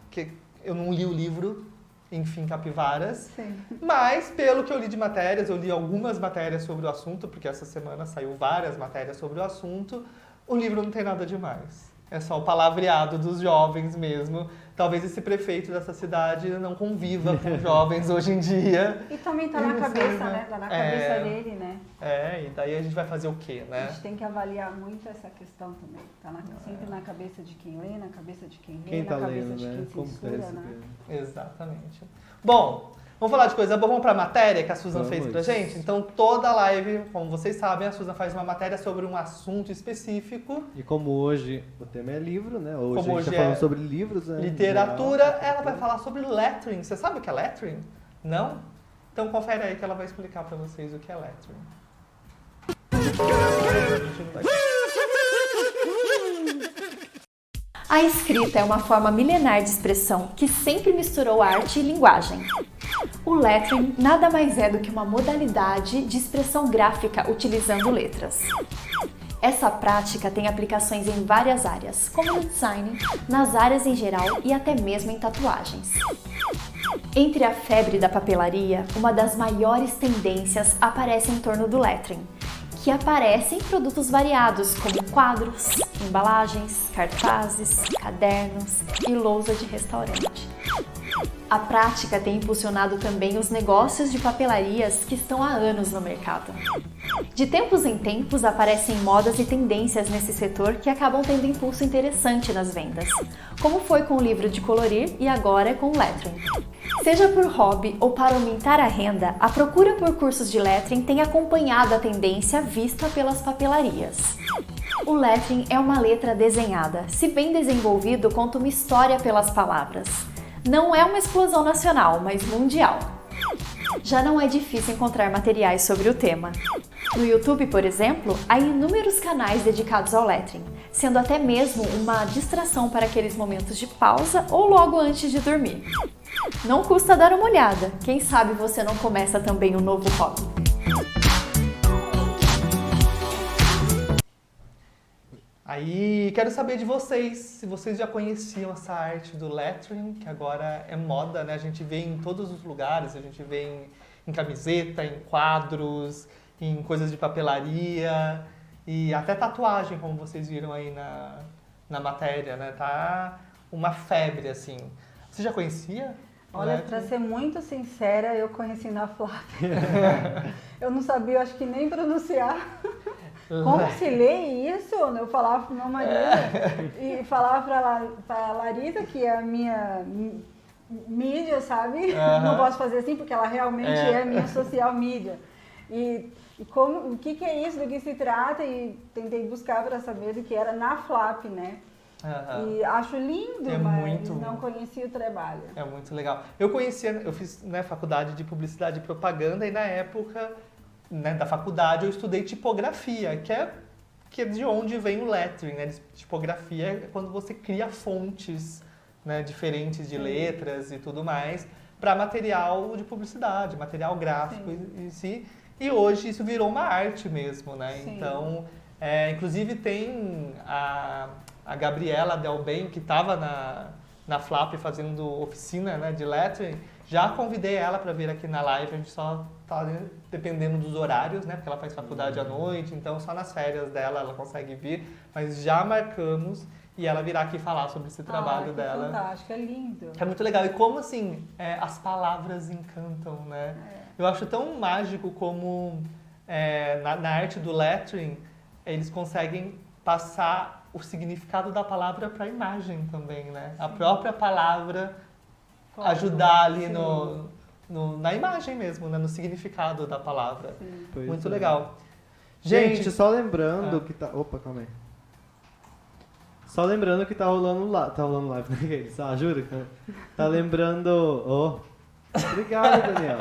que eu não li o livro, enfim, Capivaras. Sim. Mas, pelo que eu li de matérias, eu li algumas matérias sobre o assunto, porque essa semana saiu várias matérias sobre o assunto, o livro não tem nada demais. É só o palavreado dos jovens mesmo. Talvez esse prefeito dessa cidade não conviva com jovens hoje em dia. E também tá na cabeça, né? Tá na cabeça dele, né? E daí a gente vai fazer o quê, né? A gente tem que avaliar muito essa questão também. Tá sempre na cabeça de quem lê, na cabeça de quem lê, tá na cabeça lendo, de né? quem censura, né? Exatamente. Bom, vamos falar de coisa boa, vamos pra matéria que a Susan fez pra gente? Então, toda live, como vocês sabem, a Susan faz uma matéria sobre um assunto específico. E como hoje o tema é livro, né? Hoje Como a gente hoje tá falando é sobre livros, né? literatura, ela vai falar sobre lettering. Você sabe o que é lettering? Não? Então confere aí que ela vai explicar pra vocês o que é lettering. A escrita é uma forma milenar de expressão que sempre misturou arte e linguagem. O lettering nada mais é do que uma modalidade de expressão gráfica utilizando letras. Essa prática tem aplicações em várias áreas, como no design, nas áreas em geral e até mesmo em tatuagens. Entre a febre da papelaria, uma das maiores tendências aparece em torno do lettering, que aparece em produtos variados como quadros, embalagens, cartazes, cadernos e lousa de restaurante. A prática tem impulsionado também os negócios de papelarias que estão há anos no mercado. De tempos em tempos aparecem modas e tendências nesse setor que acabam tendo impulso interessante nas vendas, como foi com o livro de colorir e agora com o lettering. Seja por hobby ou para aumentar a renda, a procura por cursos de lettering tem acompanhado a tendência vista pelas papelarias. O lettering é uma letra desenhada. Se bem desenvolvido, conta uma história pelas palavras. Não é uma explosão nacional, mas mundial. Já não é difícil encontrar materiais sobre o tema. No YouTube, por exemplo, há inúmeros canais dedicados ao lettering, sendo até mesmo uma distração para aqueles momentos de pausa ou logo antes de dormir. Não custa dar uma olhada, quem sabe você não começa também um novo hobby. Aí, quero saber de vocês, se vocês já conheciam essa arte do lettering, que agora é moda, né? A gente vê em todos os lugares, a gente vê em camiseta, em quadros, em coisas de papelaria e até tatuagem, como vocês viram aí na matéria, né? Tá uma febre, assim. Você já conhecia? Olha, para ser muito sincera, eu conheci na FLAP. Eu não sabia, acho que nem pronunciar. Como se lê isso? Eu falava pro meu marido e falava pra Larissa, que é a minha mídia, sabe? Não posso fazer assim, porque ela realmente é a minha social media. E o que é isso, do que se trata, e tentei buscar para saber do que era na FLAP, né? E acho lindo, mas não conhecia o trabalho. É muito legal. Eu fiz, né, faculdade de publicidade e propaganda e na época, né, da faculdade eu estudei tipografia, que é de onde vem o lettering, né? Tipografia é quando você cria fontes, né, diferentes de letras e tudo mais para material de publicidade, material gráfico em si. E hoje isso virou uma arte mesmo, né? Sim. Então Inclusive tem a Gabriela Delben, que estava na FLAP fazendo oficina, né, de lettering. Já convidei ela para vir aqui na live, a gente só tá dependendo dos horários, né, porque ela faz faculdade à noite, então só nas férias dela ela consegue vir, mas já marcamos e ela virá aqui falar sobre esse trabalho dela. Fantástico, é lindo. É muito legal. E como, assim, as palavras encantam, né? Eu acho tão mágico como na arte do lettering, eles conseguem passar o significado da palavra para a imagem também, né? A própria palavra ajudar ali na imagem mesmo, né? No significado da palavra. Muito legal. Gente, só lembrando que tá... Opa, calma aí. Só lembrando que tá rolando live, né? Jura? Tá lembrando... Obrigado, Daniel.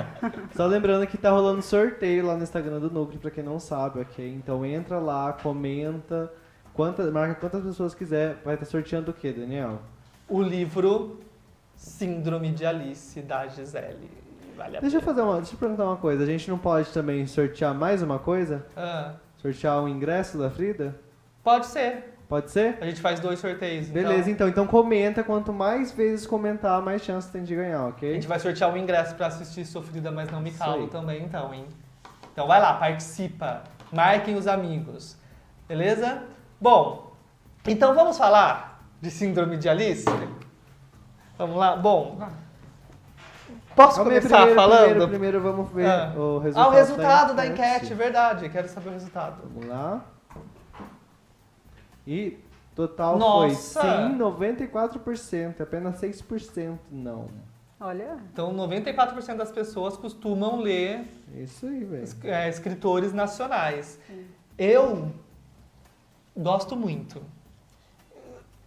Só lembrando que tá rolando sorteio lá no Instagram do Núcleo, pra quem não sabe, ok? Então entra lá, comenta, marca quantas pessoas quiser. Vai estar sorteando o quê, Daniel? O livro Síndrome de Alice, da Gisele. Vale a Deixa pena. eu perguntar uma coisa. A gente não pode também sortear mais uma coisa? Sortear o ingresso da Frida? Pode ser. Pode ser? A gente faz 2 sorteios. Beleza, então comenta. Quanto mais vezes comentar, mais chance tem de ganhar, ok? A gente vai sortear o ingresso pra assistir Sofrida, mas não me calo também, então, hein? Então vai lá, participa. Marquem os amigos. Beleza? Bom, então vamos falar de Síndrome de Alice? Vamos lá? Bom, posso começar falando? Primeiro vamos ver o resultado. O resultado da enquete, verdade. Quero saber o resultado. Vamos lá. E total Nossa! foi sim, 94%, apenas 6% não. Olha. Então 94% das pessoas costumam ler Isso aí, velho. Escritores nacionais. Eu gosto muito.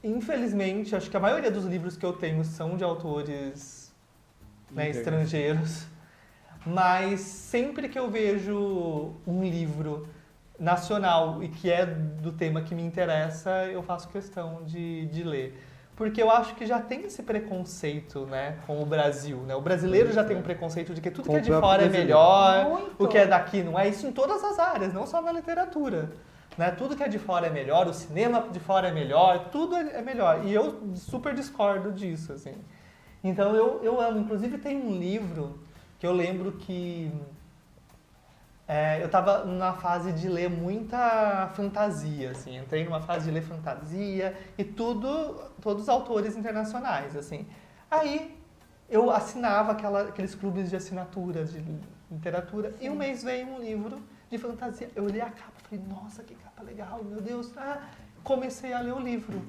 Infelizmente, acho que a maioria dos livros que eu tenho são de autores estrangeiros. Mas sempre que eu vejo um livro nacional e que é do tema que me interessa, eu faço questão de ler. Porque eu acho que já tem esse preconceito, né, com o Brasil, né? O brasileiro já tem um preconceito de que tudo que é de fora é melhor, o que é daqui não é. Isso em todas as áreas, não só na literatura. Né? Tudo que é de fora é melhor, o cinema de fora é melhor, tudo é melhor. E eu super discordo disso, assim. Então eu amo. Inclusive tem um livro que eu lembro que eu estava numa fase de ler muita fantasia, assim. Entrei numa fase de ler fantasia e todos autores internacionais, assim. Aí eu assinava aqueles clubes de assinatura de literatura e um mês veio um livro de fantasia. Eu li a capa e falei, nossa, que capa legal, meu Deus. Comecei a ler o livro.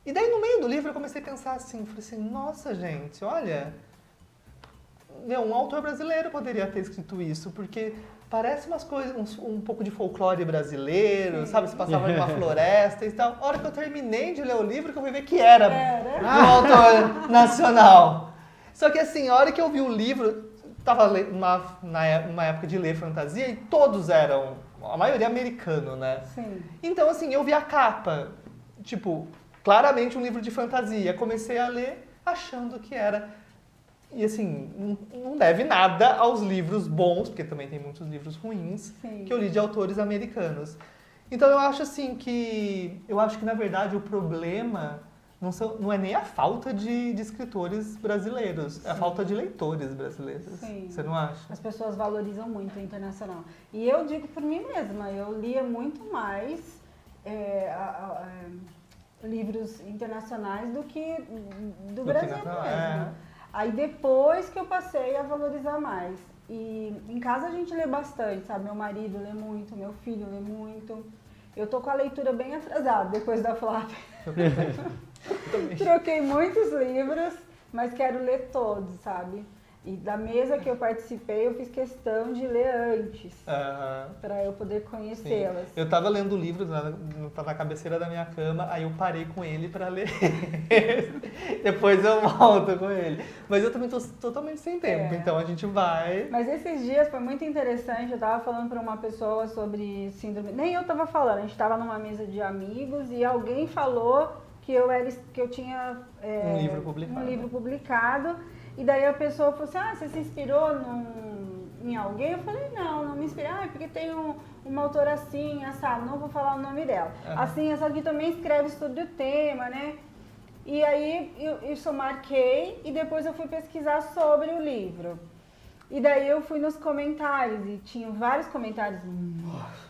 E daí no meio do livro eu comecei a pensar assim, falei assim, nossa gente, olha... um autor brasileiro poderia ter escrito isso, porque parece umas coisas, um pouco de folclore brasileiro, sabe? Se passava numa floresta e tal. A hora que eu terminei de ler o livro, que eu fui ver que era um autor nacional. Só que assim, a hora que eu vi o livro, tava numa época de ler fantasia e todos eram, a maioria americano, né? Sim. Então assim, eu vi a capa, tipo, claramente um livro de fantasia. Comecei a ler achando que era... E assim, não deve nada aos livros bons, porque também tem muitos livros ruins, que eu li de autores americanos. Então eu acho assim que na verdade o problema não é nem a falta de escritores brasileiros, é a falta de leitores brasileiros. Sim. Você não acha? As pessoas valorizam muito o internacional. E eu digo por mim mesma, eu lia muito mais livros internacionais do que do Brasil mesmo. Aí depois que eu passei a valorizar mais. E em casa a gente lê bastante, sabe? Meu marido lê muito, meu filho lê muito. Eu tô com a leitura bem atrasada depois da FLAP. Troquei muitos livros, mas quero ler todos, sabe? E da mesa que eu participei, eu fiz questão de ler antes, para eu poder conhecê-las. Eu tava lendo o livro, na cabeceira da minha cama, aí eu parei com ele para ler. Depois eu volto com ele. Mas eu também tô totalmente sem tempo, então a gente vai... Mas esses dias foi muito interessante, eu tava falando para uma pessoa sobre síndrome... Nem eu tava falando, a gente tava numa mesa de amigos e alguém falou que eu tinha um livro publicado. E daí a pessoa falou assim, você se inspirou em alguém? Eu falei, não me inspirei. Porque tem uma autora assim, assado, não vou falar o nome dela. Assim, essa aqui também escreve sobre o tema, né? E aí, isso eu marquei e depois eu fui pesquisar sobre o livro. E daí eu fui nos comentários e tinha vários comentários,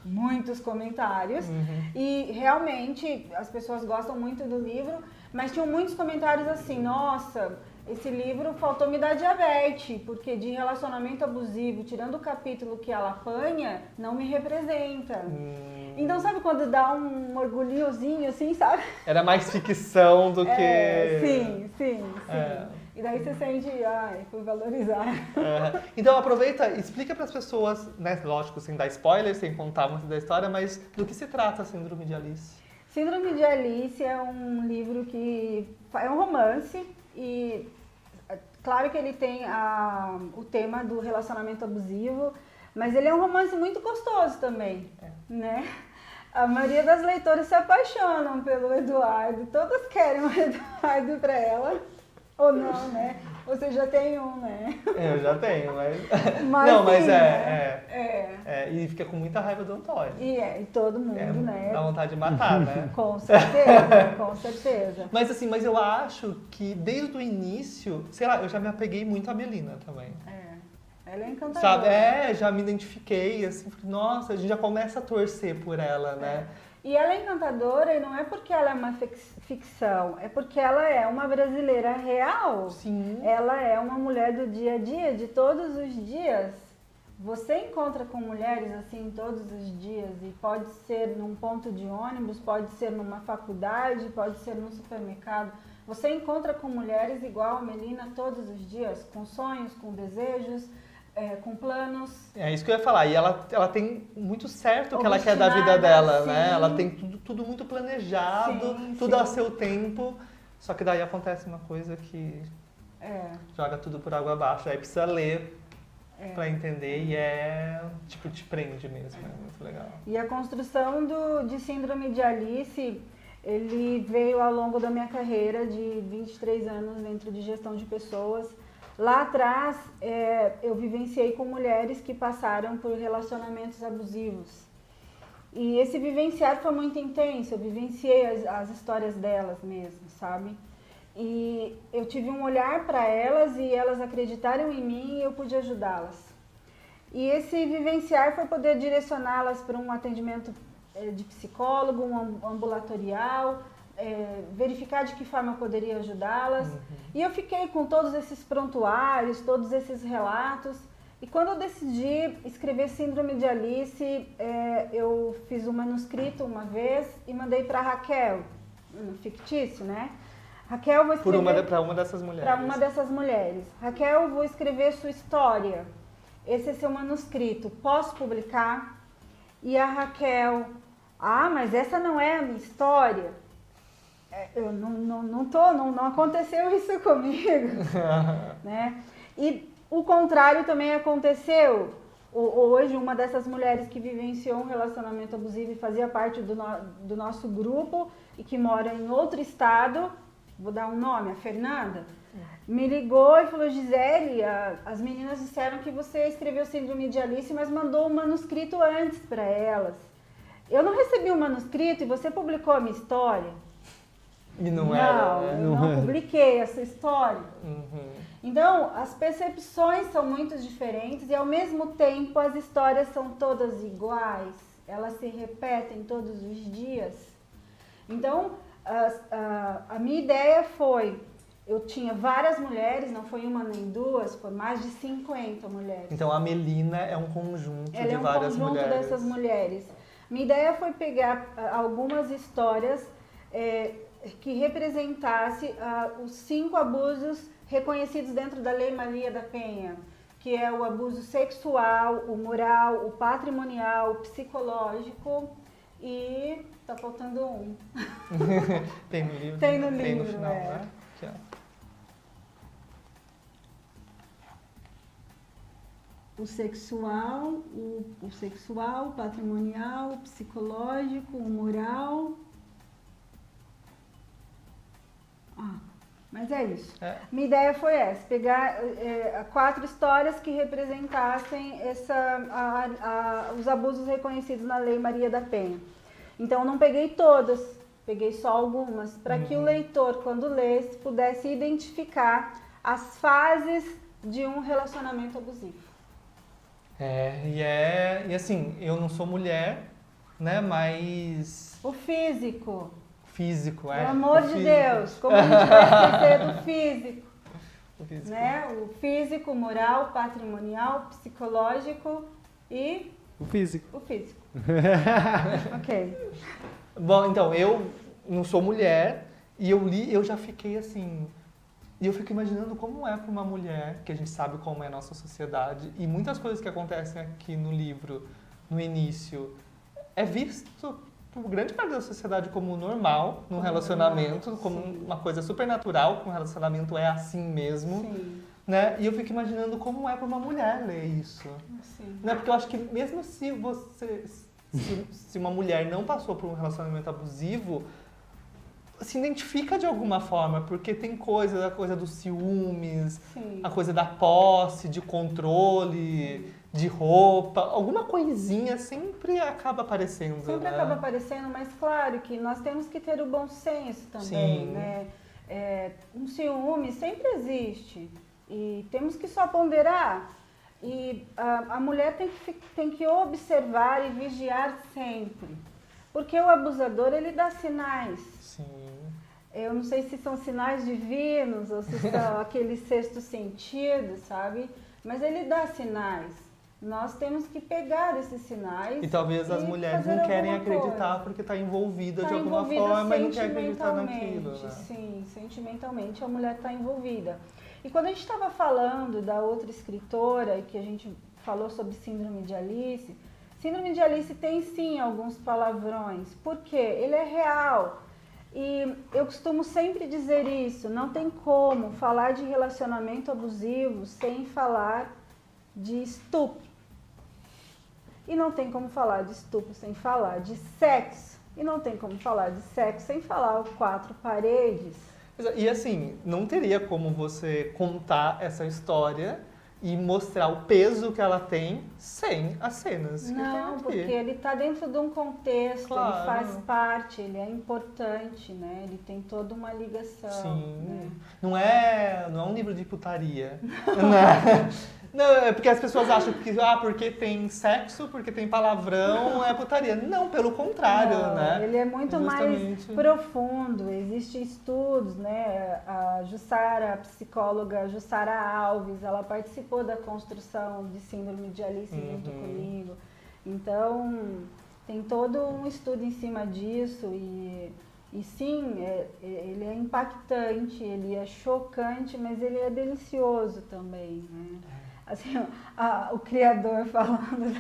muitos comentários. E realmente as pessoas gostam muito do livro, mas tinham muitos comentários assim, nossa, esse livro faltou me dar diabetes, porque de relacionamento abusivo, tirando o capítulo que ela apanha, não me representa. Então sabe quando dá um orgulhozinho assim, sabe? Era mais ficção do que... Sim. E daí você sente, fui valorizar. Então aproveita, explica para as pessoas, né, lógico, sem dar spoiler, sem contar muito da história, mas do que se trata a Síndrome de Alice? Síndrome de Alice é um livro que é um romance e claro que ele tem o tema do relacionamento abusivo, mas ele é um romance muito gostoso também, né? A maioria das leitoras se apaixonam pelo Eduardo, todas querem o Eduardo para ela. Ou não, né? Você já tem um, né? Eu já tenho, mas... Mas mas sim, e fica com muita raiva do Antônio. E todo mundo, né? Dá vontade de matar, né? Com certeza, com certeza. Mas eu acho que desde o início, sei lá, eu já me apeguei muito à Melina também. Ela é encantadora. Sabe? Já me identifiquei, assim, nossa, a gente já começa a torcer por ela, né? E ela é encantadora e não é porque ela é uma ficção, é porque ela é uma brasileira real. Sim. Ela é uma mulher do dia a dia, de todos os dias. Você encontra com mulheres assim todos os dias e pode ser num ponto de ônibus, pode ser numa faculdade, pode ser num supermercado. Você encontra com mulheres igual a Melina todos os dias, com sonhos, com desejos, com planos. É isso que eu ia falar. E ela tem muito certo o que ela quer da vida dela, sim. né? Ela tem tudo muito planejado, tudo a seu tempo. Só que daí acontece uma coisa que joga tudo por água abaixo. Aí precisa ler pra entender e tipo, te prende mesmo. É muito legal. E a construção de Síndrome de Alice, ele veio ao longo da minha carreira de 23 anos dentro de gestão de pessoas. Lá atrás, eu vivenciei com mulheres que passaram por relacionamentos abusivos. E esse vivenciar foi muito intenso, eu vivenciei as histórias delas mesmo, sabe? E eu tive um olhar para elas e elas acreditaram em mim e eu pude ajudá-las. E esse vivenciar foi poder direcioná-las para um atendimento de psicólogo, um ambulatorial, verificar de que forma eu poderia ajudá-las. E eu fiquei com todos esses prontuários, todos esses relatos. E quando eu decidi escrever Síndrome de Alice, eu fiz um manuscrito uma vez e mandei para Raquel, fictício, né? Raquel, vou escrever... Para uma dessas mulheres. Para uma dessas mulheres. Raquel, eu vou escrever sua história. Esse é seu manuscrito. Posso publicar? E a Raquel... mas essa não é a minha história. Eu não aconteceu isso comigo, né? E o contrário também aconteceu. Hoje, uma dessas mulheres que vivenciou um relacionamento abusivo e fazia parte do nosso grupo e que mora em outro estado, vou dar um nome, a Fernanda, me ligou e falou: Gisele, as meninas disseram que você escreveu Síndrome de Alice, mas mandou o manuscrito antes para elas. Eu não recebi o manuscrito e você publicou a minha história? E não era, né? Eu não publiquei essa história. Então, as percepções são muito diferentes e, ao mesmo tempo, as histórias são todas iguais. Elas se repetem todos os dias. Então, a minha ideia foi... Eu tinha várias mulheres, não foi uma nem duas, foi mais de 50 mulheres. Então, a Melina é um conjunto de várias mulheres. Ela é um conjunto dessas mulheres. Minha ideia foi pegar algumas histórias... que representasse os 5 abusos reconhecidos dentro da Lei Maria da Penha, que é o abuso sexual, o moral, o patrimonial, o psicológico e tá faltando um. Tem no livro? Tem no livro, tem no final, né? Aqui, ó. O sexual, o patrimonial, o psicológico, o moral... Mas é isso. É. Minha ideia foi essa, pegar 4 histórias que representassem os abusos reconhecidos na Lei Maria da Penha. Então, eu não peguei todas, peguei só algumas, para que o leitor, quando lesse, pudesse identificar as fases de um relacionamento abusivo. E assim, eu não sou mulher, né, mas... O físico. Físico, Pelo amor de físico. Deus, como a gente vai esquecer do físico? O físico. Né? O físico, moral, patrimonial, psicológico e O físico. o físico. Ok. Bom, então, eu não sou mulher e eu li, eu já fiquei assim... E eu fico imaginando como é para uma mulher, que a gente sabe como é a nossa sociedade, e muitas coisas que acontecem aqui no livro, no início, é visto por grande parte da sociedade como normal num relacionamento, como uma coisa super natural, que um relacionamento é assim mesmo, Sim. né? E eu fico imaginando como é para uma mulher ler isso. Sim. Né? Porque eu acho que mesmo se se uma mulher não passou por um relacionamento abusivo, se identifica de alguma forma, porque tem a coisa dos ciúmes, Sim. a coisa da posse, de controle, de roupa, alguma coisinha sempre acaba aparecendo, Sempre né? acaba aparecendo, mas claro que nós temos que ter o bom senso também, Sim. né? Um ciúme sempre existe e temos que só ponderar. E a mulher tem que observar e vigiar sempre, porque o abusador, ele dá sinais. Sim. Eu não sei se são sinais divinos ou se são aquele sexto sentido, sabe? Mas ele dá sinais. Nós temos que pegar esses sinais. E talvez as mulheres fazer não querem alguma acreditar coisa. porque está envolvida Tá de alguma envolvida forma e não quer acreditar sentimentalmente, naquilo, né? Sim, sentimentalmente a mulher está envolvida. E quando a gente estava falando da outra escritora, e que a gente falou sobre síndrome de Alice tem sim alguns palavrões. Por quê? Ele é real. E eu costumo sempre dizer isso, não tem como falar de relacionamento abusivo sem falar de estupro. E não tem como falar de estupro sem falar de sexo. E não tem como falar de sexo sem falar os 4 paredes. E assim, não teria como você contar essa história e mostrar o peso que ela tem sem as cenas. Não, porque ele está dentro de um contexto, Claro. ele faz parte, ele é importante, né? Ele tem toda uma ligação. Sim. Né? Não é um livro de putaria. Né? Não, é porque as pessoas acham que porque tem sexo, porque tem palavrão, é putaria. Não, pelo contrário, Não, né? ele é muito Justamente. mais profundo, existem estudos, né? A Jussara, a psicóloga Jussara Alves, ela participou da construção de síndrome de Alice junto comigo. Então, tem todo um estudo em cima disso e sim, ele é impactante, ele é chocante, mas ele é delicioso também, né? Assim, o criador falando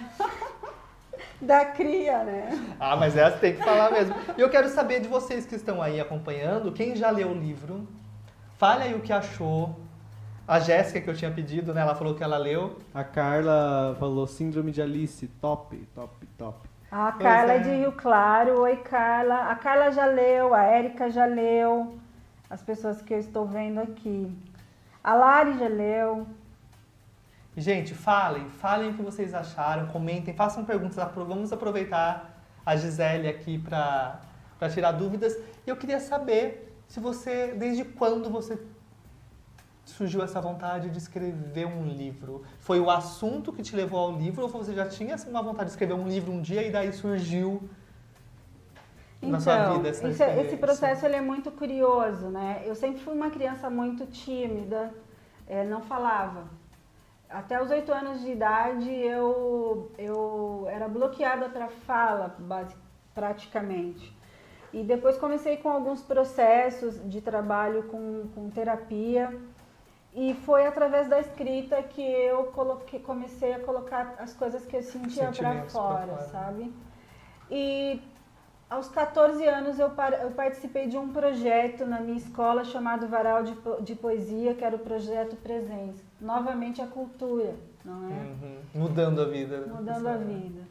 da cria, né? Ah, mas essa tem que falar mesmo. E eu quero saber de vocês que estão aí acompanhando, quem já leu o livro, fale aí o que achou. A Jéssica, que eu tinha pedido, né? Ela falou que ela leu. A Carla falou síndrome de Alice, top, top, top. A Carla Pois é. de Rio Claro, oi Carla. A Carla já leu, a Érica já leu, as pessoas que eu estou vendo aqui. A Lari já leu. Gente, falem o que vocês acharam, comentem, façam perguntas, vamos aproveitar a Gisele aqui para tirar dúvidas. E eu queria saber se você, desde quando você surgiu essa vontade de escrever um livro? Foi o assunto que te levou ao livro ou você já tinha uma vontade de escrever um livro um dia e daí surgiu na sua vida essa experiência? Esse processo ele é muito curioso, né? Eu sempre fui uma criança muito tímida, não falava. Até os 8 anos de idade eu era bloqueada para fala, praticamente. E depois comecei com alguns processos de trabalho com terapia. E foi através da escrita que eu comecei a colocar as coisas que eu sentia para fora, sabe? E aos 14 anos eu participei de um projeto na minha escola chamado Varal de Poesia, que era o projeto Presença. Novamente a cultura, não é? Mudando a vida. Mudando a vida.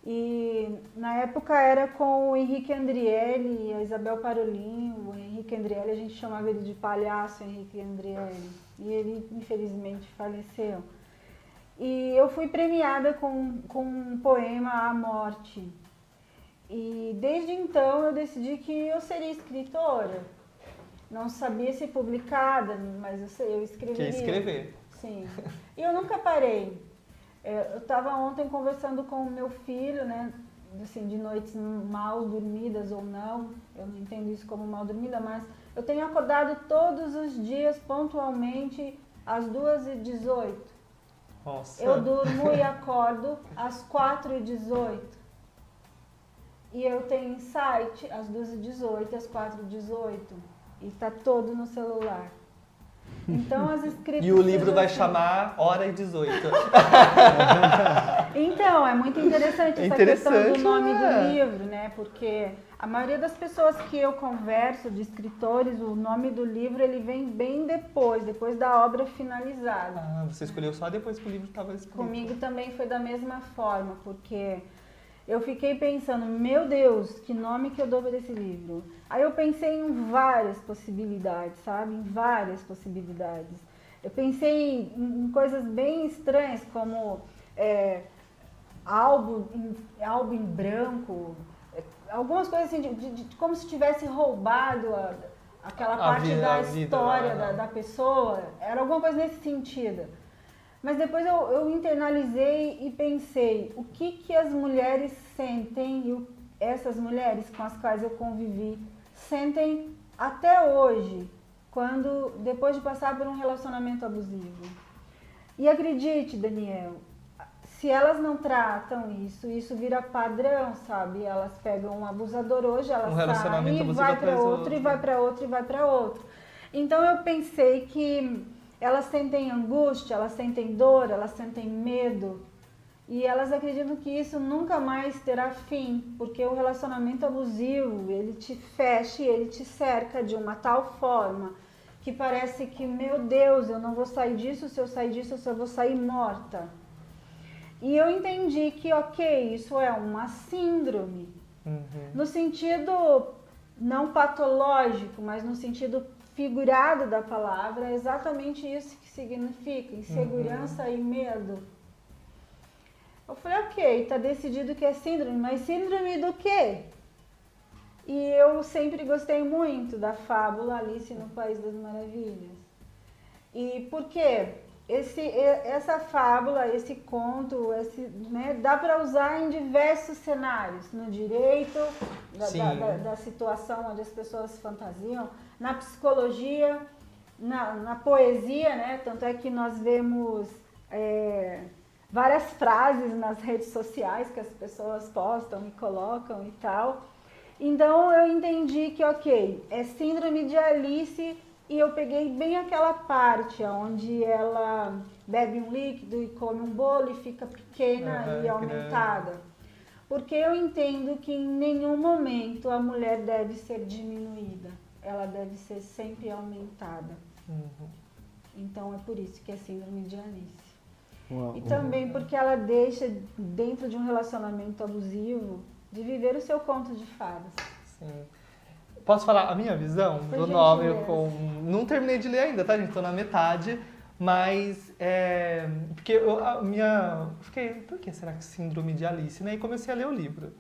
E na época era com o Henrique Andrielli e a Isabel Parolin. O Henrique Andrielli, a gente chamava ele de palhaço Henrique Andrielli. E ele, infelizmente, faleceu. E eu fui premiada com um poema à morte. E desde então eu decidi que eu seria escritora. Não sabia se publicada, mas eu escreveria. Quer escrever. Sim. E eu nunca parei. Eu estava ontem conversando com o meu filho, né? Assim, de noites mal dormidas ou não. Eu não entendo isso como mal dormida, mas eu tenho acordado todos os dias pontualmente às 2h18. Nossa. Eu durmo e acordo às 4h18. E eu tenho insight às 2h18 e às 4h18. E está todo no celular. Então as escritas... E o livro vai chamar Hora e 18. Então, é muito interessante essa questão do nome do livro, né? Porque a maioria das pessoas que eu converso, de escritores, o nome do livro ele vem bem depois da obra finalizada. Ah, você escolheu só depois que o livro estava escrito. Comigo também foi da mesma forma, porque eu fiquei pensando, meu Deus, que nome que eu dou para esse livro? Aí eu pensei em várias possibilidades, sabe? Em várias possibilidades. Eu pensei em coisas bem estranhas, como álbum em branco, algumas coisas assim, de como se tivesse roubado aquela parte da história da pessoa. Era alguma coisa nesse sentido. Mas depois eu internalizei e pensei, o que as mulheres sentem, e essas mulheres com as quais eu convivi, sentem até hoje, depois de passar por um relacionamento abusivo. E acredite, Daniel, se elas não tratam isso vira padrão, sabe? Elas pegam um abusador hoje, elas saem e vai para outro, e vai para outro, e vai para outro. Então eu pensei que elas sentem angústia, elas sentem dor, elas sentem medo e elas acreditam que isso nunca mais terá fim, porque o relacionamento abusivo, ele te fecha e ele te cerca de uma tal forma que parece que, meu Deus, eu não vou sair disso, se eu sair disso eu só vou sair morta. E eu entendi que, ok, isso é uma síndrome, no sentido não patológico, mas no sentido figurado da palavra, é exatamente isso que significa, insegurança e medo. Eu falei, ok, tá decidido que é síndrome, mas síndrome do quê? E eu sempre gostei muito da fábula Alice no País das Maravilhas. E por quê? Essa fábula, esse conto, né, dá para usar em diversos cenários, no direito, da situação onde as pessoas fantasiam, na psicologia, na poesia, né? Tanto é que nós vemos várias frases nas redes sociais que as pessoas postam e colocam e tal. Então eu entendi que, ok, é síndrome de Alice. E eu peguei bem aquela parte onde ela bebe um líquido e come um bolo e fica pequena e aumentada. Porque eu entendo que em nenhum momento a mulher deve ser diminuída. Ela deve ser sempre aumentada. Então é por isso que é síndrome de Alice. E também porque ela deixa, dentro de um relacionamento abusivo, de viver o seu conto de fadas. Sim. Posso falar a minha visão do nome? Não terminei de ler ainda, tá, gente? Tô na metade, mas porque fiquei, por que será que síndrome de Alice? Né? E comecei a ler o livro.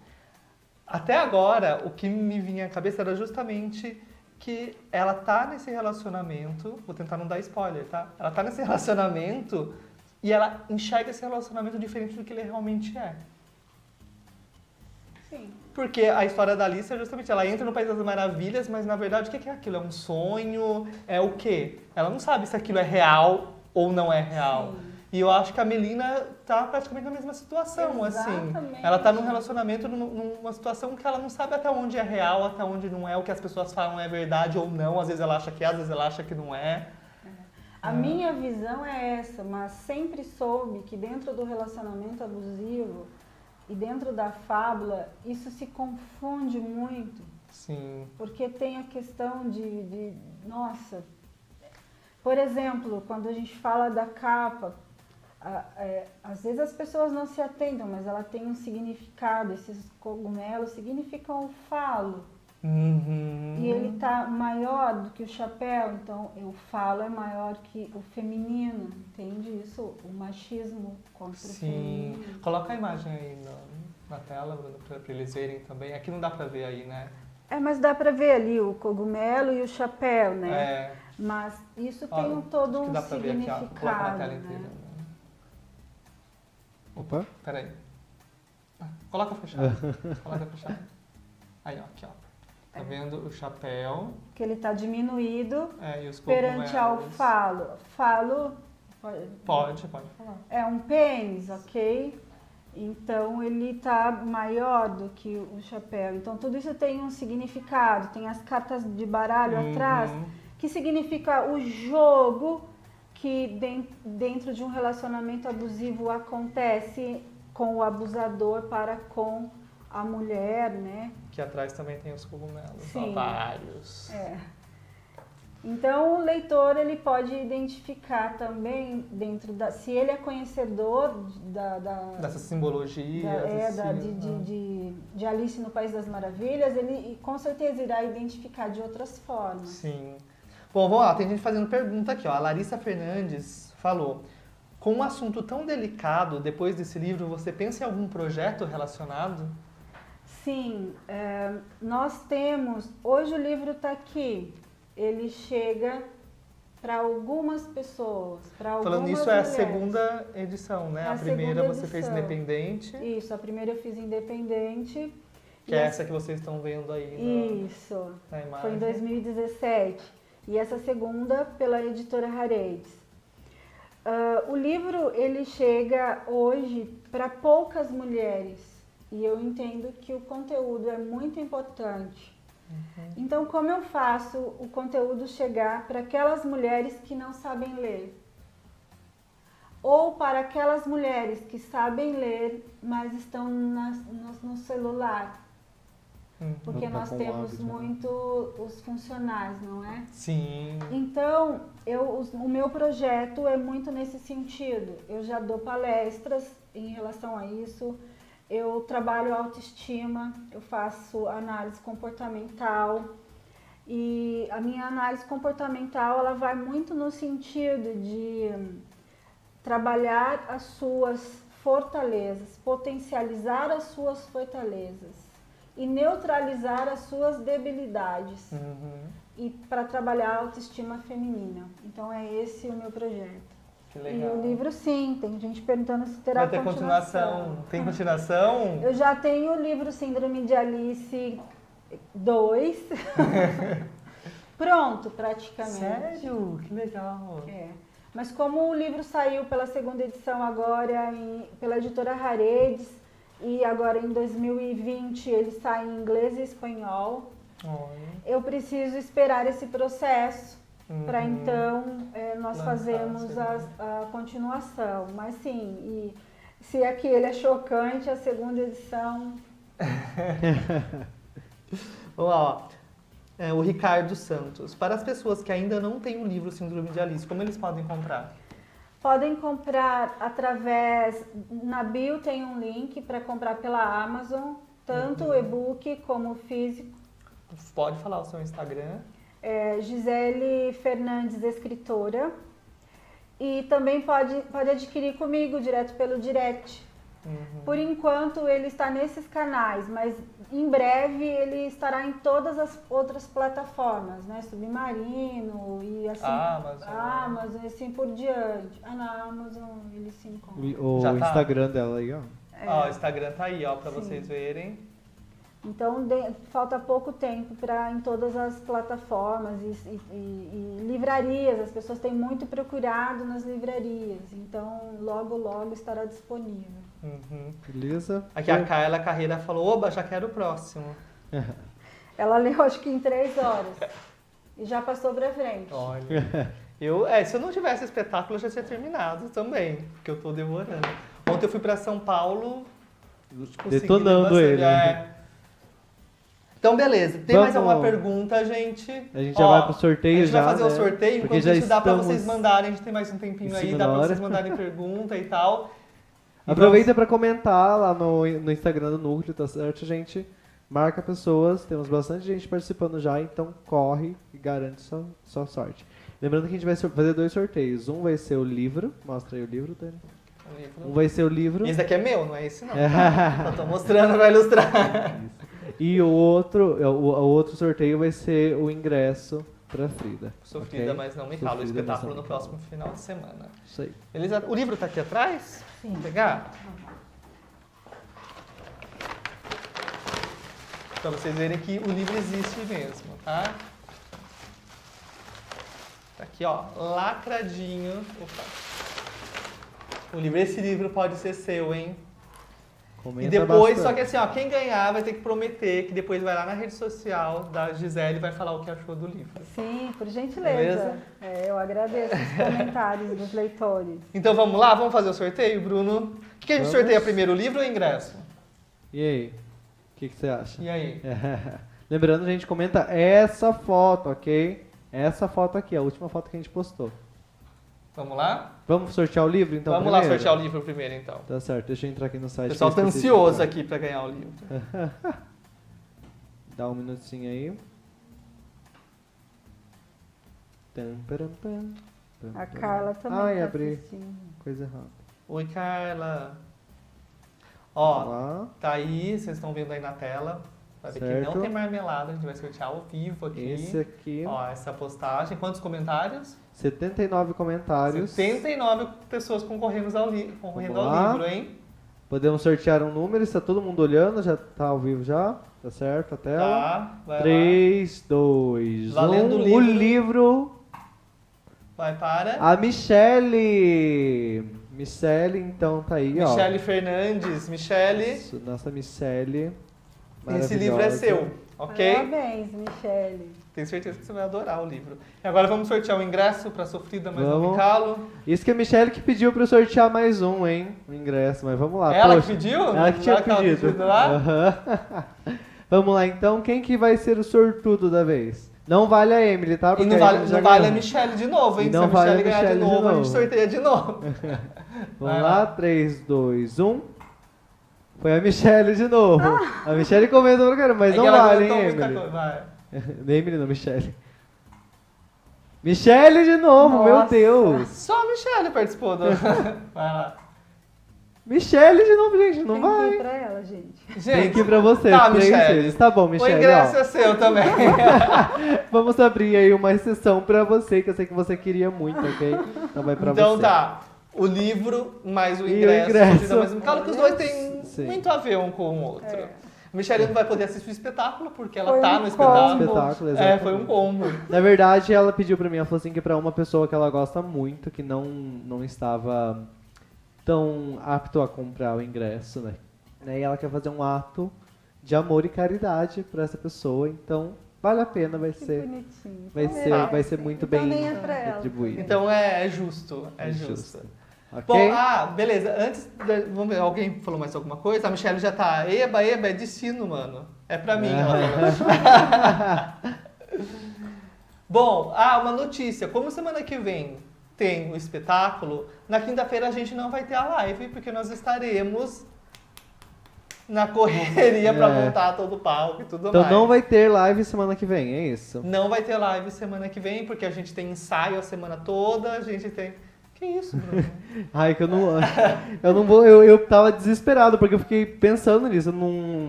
Até agora, o que me vinha à cabeça era justamente que ela tá nesse relacionamento, vou tentar não dar spoiler, tá? Ela tá nesse relacionamento e ela enxerga esse relacionamento diferente do que ele realmente é. Sim. Porque a história da Alice é justamente, ela entra no País das Maravilhas, mas na verdade o que é aquilo? É um sonho? É o quê? Ela não sabe se aquilo é real ou não é real. Sim. E eu acho que a Melina tá praticamente na mesma situação, exatamente. Assim. Ela tá num relacionamento, numa situação que ela não sabe até onde é real, até onde não é, o que as pessoas falam é verdade ou não. Às vezes ela acha que é, às vezes ela acha que não é. A minha visão é essa, mas sempre soube que dentro do relacionamento abusivo e dentro da fábula, isso se confunde muito. Sim. Porque tem a questão nossa, por exemplo, quando a gente fala da capa, às vezes as pessoas não se atentam, mas ela tem um significado. Esses cogumelos significam o falo. E ele tá maior do que o chapéu, então o falo é maior que o feminino, entende isso? O machismo contra o feminino. Sim. Coloca a imagem aí na tela, Bruno, para eles verem também. Aqui não dá para ver aí, né? Mas dá para ver ali o cogumelo e o chapéu, né? É. Mas isso Ó, tem todo acho que um dá pra ver aqui, ó. Vou colocar na significado, tela né? inteira. Opa. Peraí. Coloca fechado. Coloca fechado. Aí, ó, aqui, ó. Tá vendo o chapéu? Que ele está diminuído E os cogumelos. perante ao falo. Falo Pode falar. é um pênis, ok? Então ele está maior do que o chapéu. Então tudo isso tem um significado. Tem as cartas de baralho atrás, que significa o jogo que dentro de um relacionamento abusivo acontece com o abusador para com a mulher, né? Que atrás também tem os cogumelos. Sim. Ó, vários. Então o leitor ele pode identificar também se ele é conhecedor Dessas simbologias. de Alice no País das Maravilhas, ele com certeza irá identificar de outras formas. Sim. Bom, vamos lá, tem gente fazendo pergunta aqui, ó. A Larissa Fernandes falou: com um assunto tão delicado, depois desse livro, você pensa em algum projeto relacionado? Sim, nós temos. Hoje o livro está aqui. Ele chega para algumas pessoas, para algumas Falando nisso, mulheres. é a segunda edição, né? A primeira segunda você fez edição. independente, Isso, a primeira eu fiz independente. que é essa que vocês estão vendo aí Isso, na imagem. foi em 2017. E essa segunda pela editora Harades. O livro ele chega hoje para poucas mulheres e eu entendo que o conteúdo é muito importante. Então, como eu faço o conteúdo chegar para aquelas mulheres que não sabem ler? Ou para aquelas mulheres que sabem ler, mas estão no celular? Porque Não tá nós com temos hábito, né? muito os funcionais, não é? Sim. Então, o meu projeto é muito nesse sentido. Eu já dou palestras em relação a isso. Eu trabalho autoestima, eu faço análise comportamental e a minha análise comportamental ela vai muito no sentido de trabalhar as suas fortalezas, potencializar as suas fortalezas e neutralizar as suas debilidades e para trabalhar a autoestima feminina. Então é esse o meu projeto. Que legal. E o livro, sim, tem gente perguntando se terá Vai ter continuação. Tem continuação? Eu já tenho o livro Síndrome de Alice 2 pronto, praticamente. Sério? Que legal. Mas como o livro saiu pela segunda edição agora pela editora Harades e agora em 2020 ele sai em inglês e espanhol, eu preciso esperar esse processo. Para então nós fazermos a continuação. Mas sim, e se aqui ele é chocante, a segunda edição. Vamos lá, ó. O Ricardo Santos. Para as pessoas que ainda não têm o livro Síndrome de Alice, como eles podem comprar? Podem comprar na bio tem um link para comprar pela Amazon, tanto o e-book como o físico. Pode falar o seu Instagram. Gisele Fernandes, escritora. E também pode adquirir comigo, direto pelo direct. Por enquanto ele está nesses canais, mas em breve ele estará em todas as outras plataformas, né? Submarino e assim, Amazon e assim por diante. Na Amazon ele se encontra. O Já tá. Instagram dela aí, ó. O Instagram tá aí, ó, para vocês verem. Então falta pouco tempo para em todas as plataformas e livrarias. As pessoas têm muito procurado nas livrarias, então logo estará disponível. Beleza? Aqui a Carla Carreira falou: oba, já quero o próximo. Ela leu acho que em 3 horas e já passou para frente. Olha, se eu não tivesse espetáculo eu já tinha terminado também, porque eu tô devorando. Ontem eu fui para São Paulo, Detonando ele. Então, beleza. Tem mais Vamos. alguma pergunta, gente? A gente já vai pro sorteio. A gente já, vai fazer o né? sorteio, Porque enquanto já isso dá pra estamos vocês mandarem. A gente tem mais um tempinho em aí, cima dá da pra hora. vocês mandarem pergunta e tal. E Aproveita pra comentar lá no Instagram do Núcleo, tá certo, gente? Marca pessoas, temos bastante gente participando já, então corre e garante sua sorte. Lembrando que a gente vai fazer 2 sorteios. Um vai ser o livro, mostra aí o livro, Dani. Um vai ser o livro. Esse daqui é meu, não é esse não. Eu tô mostrando pra ilustrar. E o outro sorteio vai ser o ingresso pra Frida. Sofrida, ok? mas não me calo. O Sofrida, mas espetáculo não no me próximo final de semana. Isso aí. Beleza? O livro tá aqui atrás? Sim. Vou pegar? Pra vocês verem que o livro existe mesmo, tá? Tá aqui, ó, lacradinho. Opa. Esse livro pode ser seu, hein? Comenta E depois, bastante. só que assim, ó, quem ganhar vai ter que prometer que depois vai lá na rede social da Gisele e vai falar o que achou do livro. Sim, por gentileza. Beleza? Eu agradeço os comentários dos leitores. Então vamos lá, vamos fazer o sorteio, Bruno? O que a gente Vamos. sorteia primeiro, o livro ou o ingresso? E aí? O que você acha? E aí? Lembrando, gente, comenta essa foto, ok? Essa foto aqui, a última foto que a gente postou. Vamos lá? Vamos sortear o livro, então? Vamos lá primeiro? sortear o livro primeiro, então. Tá certo, deixa eu entrar aqui no O site. pessoal que eu tá esqueci de ansioso entrar. aqui pra ganhar o livro. Dá um minutinho aí. Tam, param, pam, pam, A pam. Carla também Ai, tá abri. assistindo. Coisa errada. Oi, Carla. Vamos Ó, lá. tá aí, vocês estão vendo aí na tela. Vai ver que não Certo. tem marmelada, a gente vai sortear ao vivo aqui. Esse aqui. Ó, essa postagem. Quantos comentários? 79 comentários. 79 pessoas concorrendo ao Vamos lá. livro, hein? Podemos sortear um número, está todo mundo olhando, já tá ao vivo já, tá certo a tela? Tá, vai 3, 2, 1. Valendo o O livro. livro, lá. Vai para. a Michele. Michele, então tá aí, ó. Michele Fernandes. Michele, Isso, nossa Michele. esse livro é maravilhosa. seu, ok? Parabéns, Michele. Tenho certeza que você vai adorar o livro. E agora vamos sortear o ingresso para Sofrida, mas não me Vamos. calo. Isso que a Michele que pediu pra eu sortear mais um, hein? O ingresso, mas vamos lá. Ela poxa. que pediu? Ela que tinha Lá ela pedido. lá? Aham. Vamos lá, então. Quem que vai ser o sortudo da vez? Não vale a Emily, tá? E Porque não a vale, Emily já não vale a ganhou. Michelle de novo, hein? E não Se a vale a Michelle ganhar de Michelle de novo, a gente novo. sorteia de novo. Vamos Vai lá, lá. 3, 2, 1. Foi a Michelle de novo. A Michelle comentou pra caramba, mas É não que ela vale, hein, comentou muita Emily? coisa. Vai. Emily não, Michelle. Michelle de novo, meu Nossa. Deus. Só a Michelle participou do... Vai lá. Michelle de novo, gente, não Tem que ir vai. pra ela, gente. Tem Gente, que ir pra você. Tá, 3 Michelle. vezes. Tá bom, o Michelle. ingresso ó. é seu também. Vamos abrir aí uma exceção pra você, que eu sei que você queria muito, ok? Então vai pra Então você. tá. O livro mais o E o ingresso. ingresso. Mas claro que os dois têm Sim. muito a ver um com o outro. É. A Michelle não vai poder assistir o espetáculo porque ela Foi tá um no combo. espetáculo. Espetáculo, É, exatamente. foi um combo. Na verdade, ela pediu pra mim, ela falou assim que pra uma pessoa que ela gosta muito, que não estava tão apto a comprar o ingresso, né? E ela quer fazer um ato de amor e caridade pra essa pessoa, então vale a pena, vai Que ser, bonitinho. vai Então ser, merece. vai ser muito Então bem nem é pra ela. retribuído. Então é justo. É justo. Justo. Ok? Bom, beleza. Antes, vamos ver, alguém falou mais alguma coisa? A Michelle já tá, eba, é de sino, mano. É pra mim, ela falou. Bom, uma notícia. Como semana que vem tem o espetáculo, na quinta-feira a gente não vai ter a live, porque nós estaremos na correria pra É. montar todo o palco e tudo Então mais. não vai ter live semana que vem, é isso? Não vai ter live semana que vem, porque a gente tem ensaio a semana toda, a gente tem... Que isso, Bruno? Ai, que eu não vou, eu tava desesperado, porque eu fiquei pensando nisso,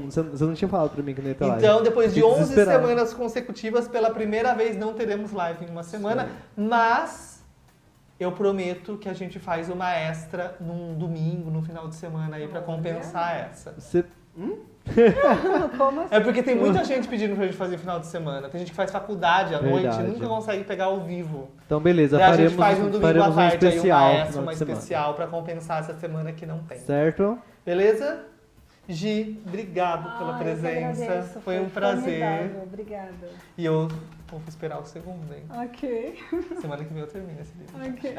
você não tinha falado pra mim que não ia ter live. Então, depois de Fiquei 11 desesperado. semanas consecutivas, pela primeira vez não teremos live em uma semana, mas eu prometo que a gente faz uma extra num domingo, no final de semana aí, pra compensar essa. Você... Como assim? É porque tem muita gente pedindo pra gente fazer final de semana. Tem gente que faz faculdade à noite e Verdade. nunca consegue pegar ao vivo. Então beleza, Daí a faremos, gente faz um domingo à faremos um tarde aí, especial uma no extra, final uma de semana. especial pra compensar essa semana que não tem. Certo? Beleza? Gi, obrigado pela Eu que presença. agradeço, Foi um prazer. formidável. Obrigada. E eu Vou esperar o segundo, hein? Ok. Semana que vem eu termino esse livro. Ok.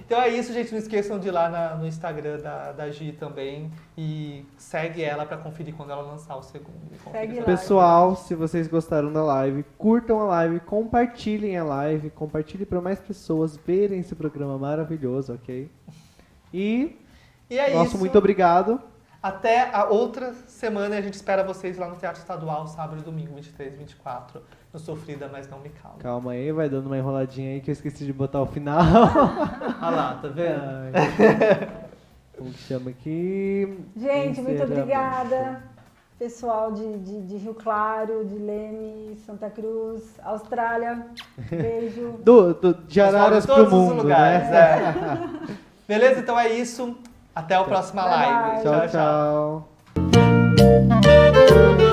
Então é isso, gente. Não esqueçam de ir lá no Instagram da Gi também. E segue ela pra conferir quando ela lançar o segundo. Segue lá. Pessoal, se vocês gostaram da live, curtam a live, compartilhem a live, compartilhem para mais pessoas verem esse programa maravilhoso, ok? E é nosso isso. muito obrigado. Até a outra semana. A gente espera vocês lá no Teatro Estadual, sábado e domingo, 23 e 24. No Sofrida, mas não me calma. Calma aí, vai dando uma enroladinha aí que eu esqueci de botar o final. Olha lá, tá vendo? Como que chama aqui? Gente, muito Encerramento. obrigada. Pessoal de Rio Claro, de Leme, Santa Cruz, Austrália. Beijo. De Araras Pessoal de pro todos os mundo, lugares, né? Beleza? Então é isso. Até a próxima Bye, live. bye. Tchau, tchau.